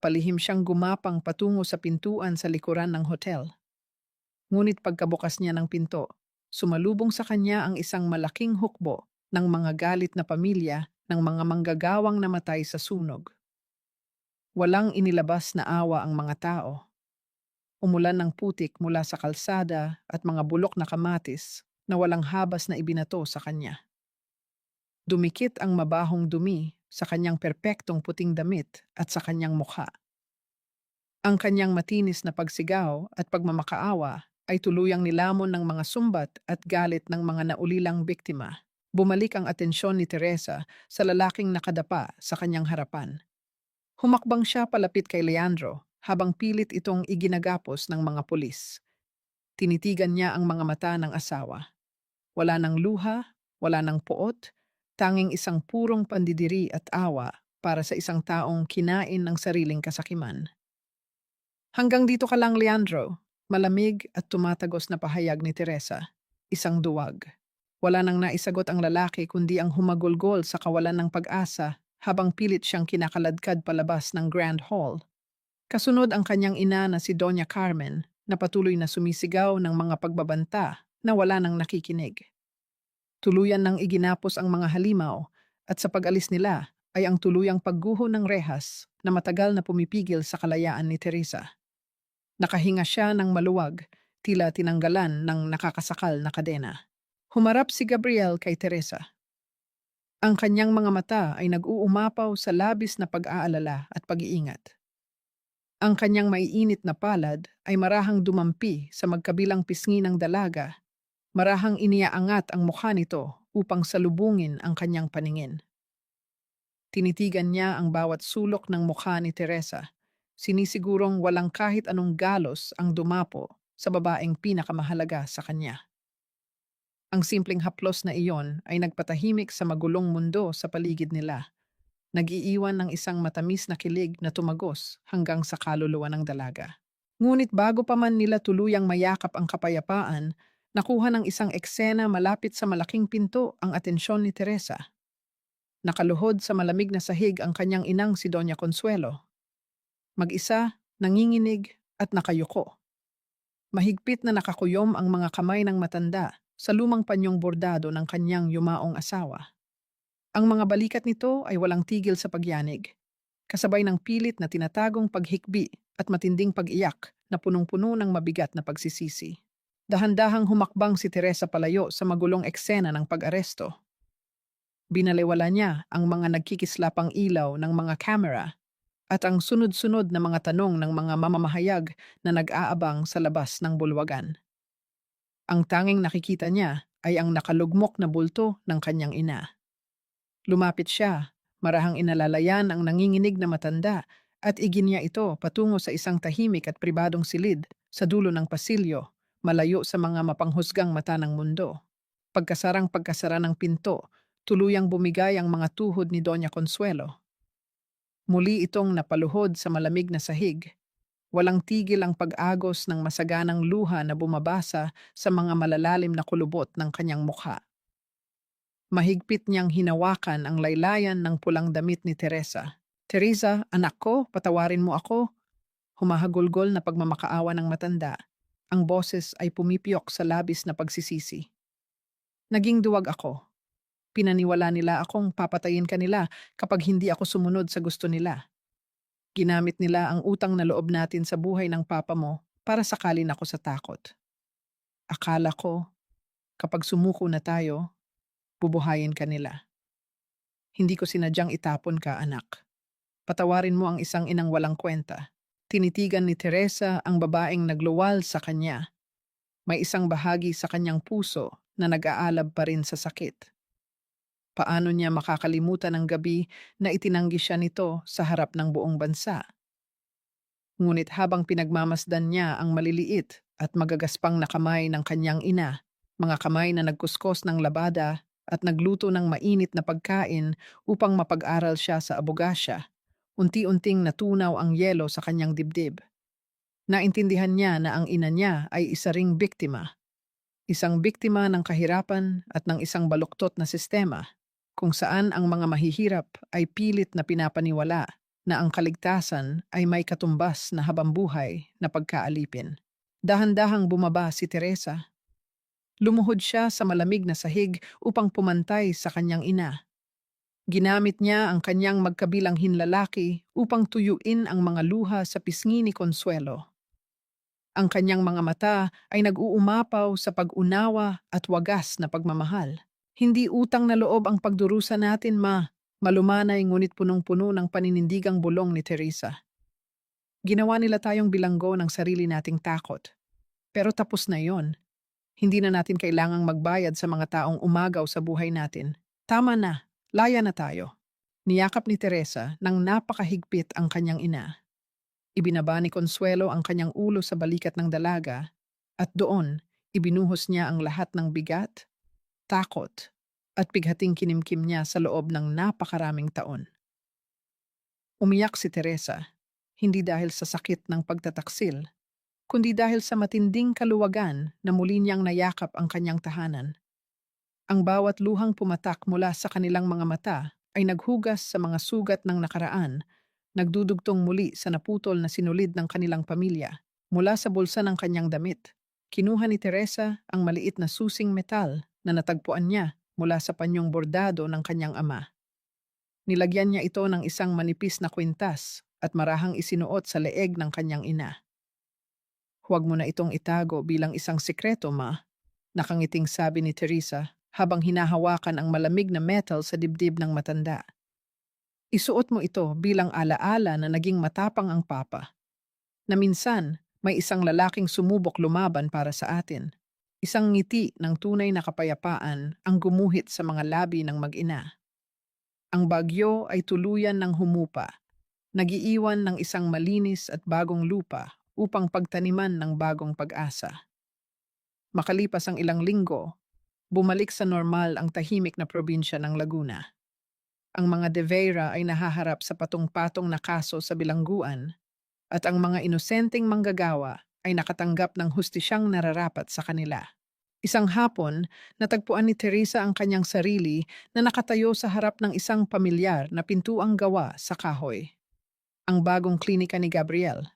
Palihim siyang gumapang patungo sa pintuan sa likuran ng hotel. Ngunit pagkabukas niya ng pinto, sumalubong sa kanya ang isang malaking hukbo ng mga galit na pamilya ng mga manggagawang namatay sa sunog. Walang inilabas na awa ang mga tao. Umulan ng putik mula sa kalsada at mga bulok na kamatis na walang habas na ibinato sa kanya. Dumikit ang mabahong dumi sa kanyang perpektong puting damit at sa kanyang mukha. Ang kanyang matinis na pagsigaw at pagmamakaawa ay tuluyang nilamon ng mga sumbat at galit ng mga naulilang biktima. Bumalik ang atensyon ni Teresa sa lalaking nakadapa sa kanyang harapan. Humakbang siya palapit kay Leandro habang pilit itong iginagapos ng mga pulis. Tinitigan niya ang mga mata ng asawa. Wala ng luha, wala ng poot, tanging isang purong pandidiri at awa para sa isang taong kinain ng sariling kasakiman. Hanggang dito ka lang, Leandro. Malamig at tumatagos na pahayag ni Teresa. Isang duwag. Wala nang naisagot ang lalaki kundi ang humagulgol sa kawalan ng pag-asa habang pilit siyang kinakaladkad palabas ng Grand Hall. Kasunod ang kanyang ina na si Doña Carmen na patuloy na sumisigaw ng mga pagbabanta na wala nang nakikinig. Tuluyan nang iginapos ang mga halimaw at sa pag-alis nila ay ang tuluyang pagguho ng rehas na matagal na pumipigil sa kalayaan ni Teresa. Nakahinga siya ng maluwag, tila tinanggalan ng nakakasakal na kadena. Humarap si Gabriel kay Teresa. Ang kanyang mga mata ay nag-uumapaw sa labis na pag-aalala at pag-iingat. Ang kanyang maiinit na palad ay marahang dumampi sa magkabilang pisngi ng dalaga, marahang iniaangat ang mukha nito upang salubungin ang kanyang paningin. Tinitigan niya ang bawat sulok ng mukha ni Teresa, sinisigurong walang kahit anong galos ang dumapo sa babaeng pinakamahalaga sa kanya. Ang simpleng haplos na iyon ay nagpatahimik sa magulong mundo sa paligid nila, nag-iiwan ng isang matamis na kilig na tumagos hanggang sa kaluluwa ng dalaga. Ngunit bago pa man nila tuluyang mayakap ang kapayapaan, nakuha ng isang eksena malapit sa malaking pinto ang atensyon ni Teresa. Nakaluhod sa malamig na sahig ang kanyang inang si Doña Consuelo. Mag-isa, nanginginig at nakayuko. Mahigpit na nakakuyom ang mga kamay ng matanda sa lumang panyong bordado ng kanyang yumaong asawa. Ang mga balikat nito ay walang tigil sa pagyanig, kasabay ng pilit na tinatagong paghikbi at matinding pag-iyak na punong-puno ng mabigat na pagsisisi. Dahan-dahang humakbang si Teresa palayo sa magulong eksena ng pag-aresto. Binaliwala niya ang mga nagkikislapang ilaw ng mga kamera at ang sunod-sunod na mga tanong ng mga mamamahayag na nag-aabang sa labas ng bulwagan. Ang tanging nakikita niya ay ang nakalugmok na bulto ng kanyang ina. Lumapit siya, marahang inalalayan ang nanginginig na matanda at iginiya ito patungo sa isang tahimik at pribadong silid sa dulo ng pasilyo, malayo sa mga mapanghusgang mata ng mundo. Pagkasara ng pinto, tuluyang bumigay ang mga tuhod ni Doña Consuelo. Muli itong napaluhod sa malamig na sahig. Walang tigil ang pag-agos ng masaganang luha na bumabasa sa mga malalalim na kulubot ng kanyang mukha. Mahigpit niyang hinawakan ang laylayan ng pulang damit ni Teresa. "Teresa, anak ko, patawarin mo ako." Humahagulgol na pagmamakaawa ng matanda. Ang boses ay pumipiyok sa labis na pagsisisi. "Naging duwag ako. Pinaniwala nila akong papatayin ka nila kapag hindi ako sumunod sa gusto nila. Ginamit nila ang utang na loob natin sa buhay ng papa mo para sakalin ako sa takot. Akala ko, kapag sumuko na tayo, bubuhayin ka nila. Hindi ko sinadyang itapon ka, anak. Patawarin mo ang isang inang walang kwenta." Tinitigan ni Teresa ang babaeng nagluwal sa kanya. May isang bahagi sa kanyang puso na nag-aalab pa rin sa sakit. Paano niya makakalimutan ang gabi na itinanggi siya nito sa harap ng buong bansa? Ngunit habang pinagmamasdan niya ang maliliit at magagaspang na kamay ng kanyang ina, mga kamay na nagkuskos ng labada at nagluto ng mainit na pagkain upang mapag-aral siya sa abogasya, unti-unting natunaw ang yelo sa kanyang dibdib. Naintindihan niya na ang ina niya ay isa ring biktima. Isang biktima ng kahirapan at ng isang baluktot na sistema, kung saan ang mga mahihirap ay pilit na pinapaniwala na ang kaligtasan ay may katumbas na habambuhay na pagkaalipin. Dahan-dahang bumaba si Teresa. Lumuhod siya sa malamig na sahig upang pumantay sa kanyang ina. Ginamit niya ang kanyang magkabilang hinlalaki upang tuyuin ang mga luha sa pisngi ni Consuelo. Ang kanyang mga mata ay nag-uumapaw sa pag-unawa at wagas na pagmamahal. "Hindi utang na loob ang pagdurusa natin, ma." Malumanay ngunit punong-puno ng paninindigang bulong ni Teresa. "Ginawa nila tayong bilanggo ng sarili nating takot. Pero tapos na yon. Hindi na natin kailangang magbayad sa mga taong umagaw sa buhay natin. Tama na, laya na tayo. Niyakap ni Teresa nang napakahigpit ang kanyang ina. Ibinaba ni Consuelo ang kanyang ulo sa balikat ng dalaga at doon ibinuhos niya ang lahat ng bigat, takot, at bighating kinimkim niya sa loob ng napakaraming taon. Umiyak si Teresa, hindi dahil sa sakit ng pagtataksil, kundi dahil sa matinding kaluwagan na muli niyang nayakap ang kanyang tahanan. Ang bawat luhang pumatak mula sa kanilang mga mata ay naghugas sa mga sugat ng nakaraan, nagdudugtong muli sa naputol na sinulid ng kanilang pamilya. Mula sa bulsa ng kanyang damit, kinuha ni Teresa ang maliit na susing metal na natagpuan niya mula sa panyong bordado ng kanyang ama. Nilagyan niya ito ng isang manipis na kwintas at marahang isinuot sa leeg ng kanyang ina. "Huwag mo na itong itago bilang isang sikreto, ma," nakangiting sabi ni Teresa habang hinahawakan ang malamig na metal sa dibdib ng matanda. "Isuot mo ito bilang alaala na naging matapang ang papa. Na minsan, may isang lalaking sumubok lumaban para sa atin. Isang ngiti ng tunay na kapayapaan ang gumuhit sa mga labi ng mag-ina. Ang bagyo ay tuluyan ng humupa, nagiiwan ng isang malinis at bagong lupa upang pagtaniman ng bagong pag-asa." Makalipas ang ilang linggo, bumalik sa normal ang tahimik na probinsya ng Laguna. Ang mga De Vera ay nahaharap sa patong-patong na kaso sa bilangguan at ang mga inosenteng manggagawa ay nakatanggap ng hustisyang nararapat sa kanila. Isang hapon, natagpuan ni Teresa ang kanyang sarili na nakatayo sa harap ng isang pamilyar na pintuang gawa sa kahoy. Ang bagong klinika ni Gabriel.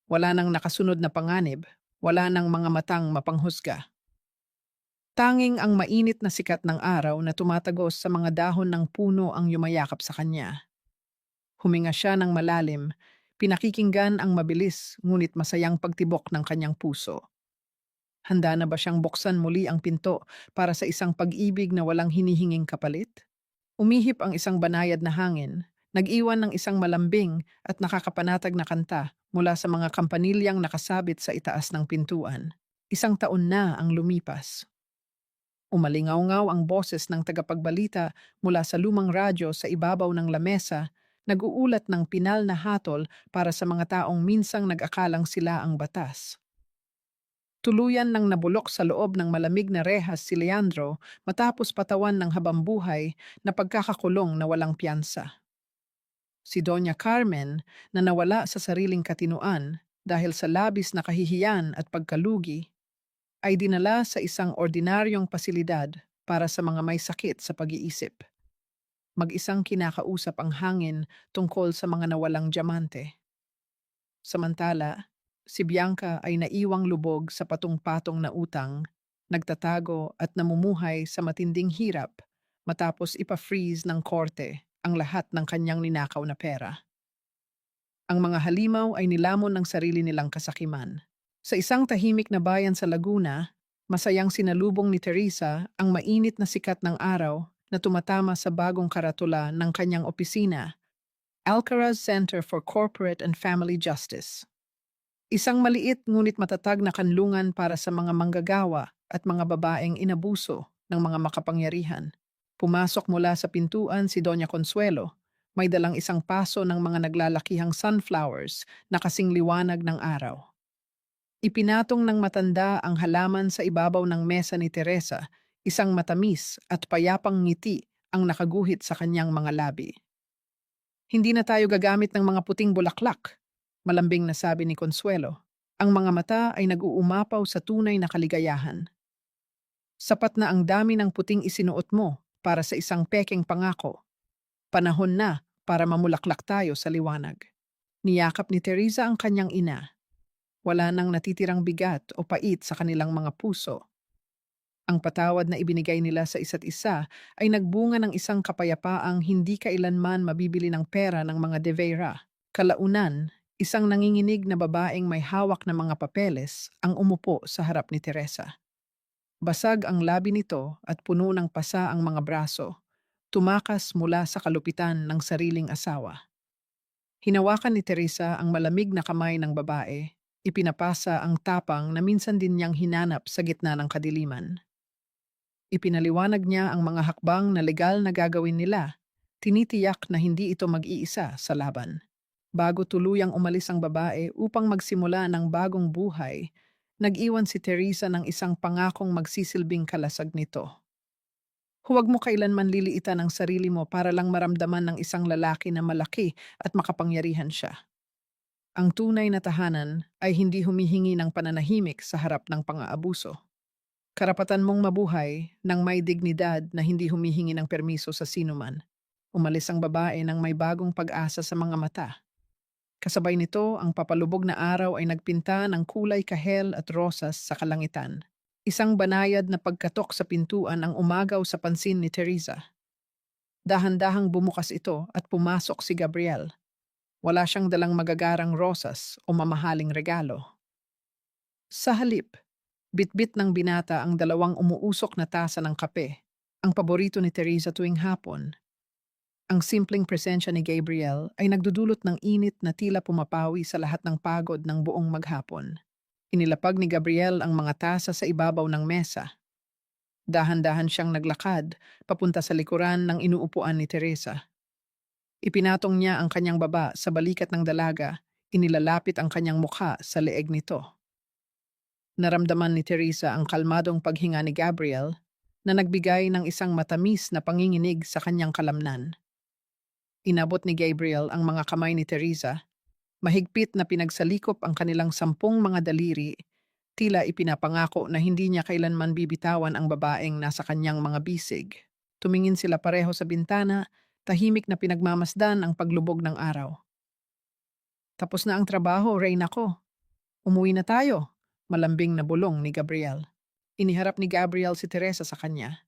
Wala nang nakasunod na panganib, wala nang mga matang mapanghusga. Tanging ang mainit na sikat ng araw na tumatagos sa mga dahon ng puno ang yumayakap sa kanya. Huminga siya ng malalim, pinakikinggan ang mabilis ngunit masayang pagtibok ng kanyang puso. Handa na ba siyang buksan muli ang pinto para sa isang pag-ibig na walang hinihinging kapalit? Umihip ang isang banayad na hangin, nag-iwan ng isang malambing at nakakapanatag na kanta mula sa mga kampanilyang nakasabit sa itaas ng pintuan. Isang taon na ang lumipas. Umalingaw-ngaw ang boses ng tagapagbalita mula sa lumang radyo sa ibabaw ng lamesa, nag-uulat ng pinal na hatol para sa mga taong minsang nag-akalang sila ang batas. Tuluyan nang nabulok sa loob ng malamig na rehas si Leandro matapos patawan ng habambuhay na pagkakakulong na walang piyansa. Si Doña Carmen, na nawala sa sariling katinuan dahil sa labis na kahihiyan at pagkalugi, ay dinala sa isang ordinaryong pasilidad para sa mga may sakit sa pag-iisip. Mag-isang kinakausap ang hangin tungkol sa mga nawalang diamante. Samantala, si Bianca ay naiwang lubog sa patong-patong na utang, nagtatago at namumuhay sa matinding hirap matapos ipa-freeze ng korte ang lahat ng kanyang ninakaw na pera. Ang mga halimaw ay nilamon ng sarili nilang kasakiman. Sa isang tahimik na bayan sa Laguna, masayang sinalubong ni Teresa ang mainit na sikat ng araw na tumatama sa bagong karatula ng kanyang opisina, Alcaraz Center for Corporate and Family Justice. Isang maliit ngunit matatag na kanlungan para sa mga manggagawa at mga babaeng inabuso ng mga makapangyarihan. Pumasok mula sa pintuan si Doña Consuelo, may dalang isang paso ng mga naglalakihang sunflowers na kasing liwanag ng araw. Ipinatong ng matanda ang halaman sa ibabaw ng mesa ni Teresa, isang matamis at payapang ngiti ang nakaguhit sa kanyang mga labi. "Hindi na tayo gagamit ng mga puting bulaklak," malambing na sabi ni Consuelo. Ang mga mata ay nag-uumapaw sa tunay na kaligayahan. "Sapat na ang dami ng puting isinuot mo para sa isang pekeng pangako. Panahon na para mamulaklak tayo sa liwanag." Niyakap ni Teresa ang kanyang ina. Wala nang natitirang bigat o pait sa kanilang mga puso. Ang patawad na ibinigay nila sa isa't isa ay nagbunga ng isang kapayapaang hindi kailanman mabibili ng pera ng mga De Vera. Kalaunan, isang nanginginig na babaeng may hawak na mga papeles ang umupo sa harap ni Teresa. Basag ang labi nito at puno ng pasa ang mga braso, tumakas mula sa kalupitan ng sariling asawa. Hinawakan ni Teresa ang malamig na kamay ng babae, Ipinapasa ang tapang na minsan din niyang hinanap sa gitna ng kadiliman. Ipinaliwanag niya ang mga hakbang na legal na gagawin nila. Tinitiyak na hindi ito mag-iisa sa laban. Bago tuluyang umalis ang babae upang magsimula ng bagong buhay, nag-iwan si Teresa ng isang pangakong magsisilbing kalasag nito. Huwag mo kailanman liliitan ang sarili mo para lang maramdaman ng isang lalaki na malaki at makapangyarihan siya. Ang tunay na tahanan ay hindi humihingi ng pananahimik sa harap ng pang-aabuso. Karapatan mong mabuhay ng may dignidad na hindi humihingi ng permiso sa sinuman. Umalis ang babae ng may bagong pag-asa sa mga mata. Kasabay nito, ang papalubog na araw ay nagpinta ng kulay kahel at rosas sa kalangitan. Isang banayad na pagkatok sa pintuan ang umagaw sa pansin ni Teresa. Dahan-dahang bumukas ito at pumasok si Gabriel. Wala siyang dalang magagarang rosas o mamahaling regalo. Sa halip, bitbit ng binata ang dalawang umuusok na tasa ng kape, ang paborito ni Teresa tuwing hapon. Ang simpleng presensya ni Gabriel ay nagdudulot ng init na tila pumapawi sa lahat ng pagod ng buong maghapon. Inilapag ni Gabriel ang mga tasa sa ibabaw ng mesa. Dahan-dahan siyang naglakad papunta sa likuran ng inuupuan ni Teresa. Ipinatong niya ang kanyang baba sa balikat ng dalaga, inilalapit ang kanyang mukha sa leeg nito. Naramdaman ni Teresa ang kalmadong paghinga ni Gabriel na nagbigay ng isang matamis na panginginig sa kanyang kalamnan. Inabot ni Gabriel ang mga kamay ni Teresa, mahigpit na pinagsalikop ang kanilang 10 mga daliri, tila ipinapangako na hindi niya kailanman bibitawan ang babaeng nasa kanyang mga bisig. Tumingin sila pareho sa bintana, tahimik na pinagmamasdan ang paglubog ng araw. Tapos na ang trabaho, Reyna ko. Umuwi na tayo, malambing na bulong ni Gabriel. Iniharap ni Gabriel si Teresa sa kanya.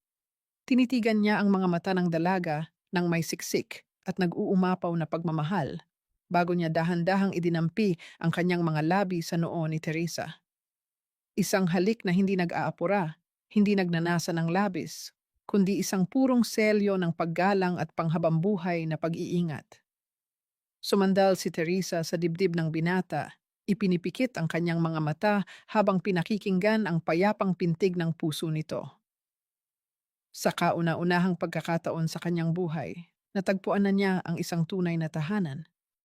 Tinitigan niya ang mga mata ng dalaga ng may siksik at nag-uumapaw na pagmamahal bago niya dahan-dahang idinampi ang kanyang mga labi sa noo ni Teresa. Isang halik na hindi nag-aapura, hindi nagnanasa ng labis, kundi isang purong selyo ng paggalang at panghabambuhay na pag-iingat. Sumandal si Teresa sa dibdib ng binata, ipinipikit ang kanyang mga mata habang pinakikinggan ang payapang pintig ng puso nito. Sa kauna-unahang pagkakataon sa kanyang buhay, natagpuan na niya ang isang tunay na tahanan.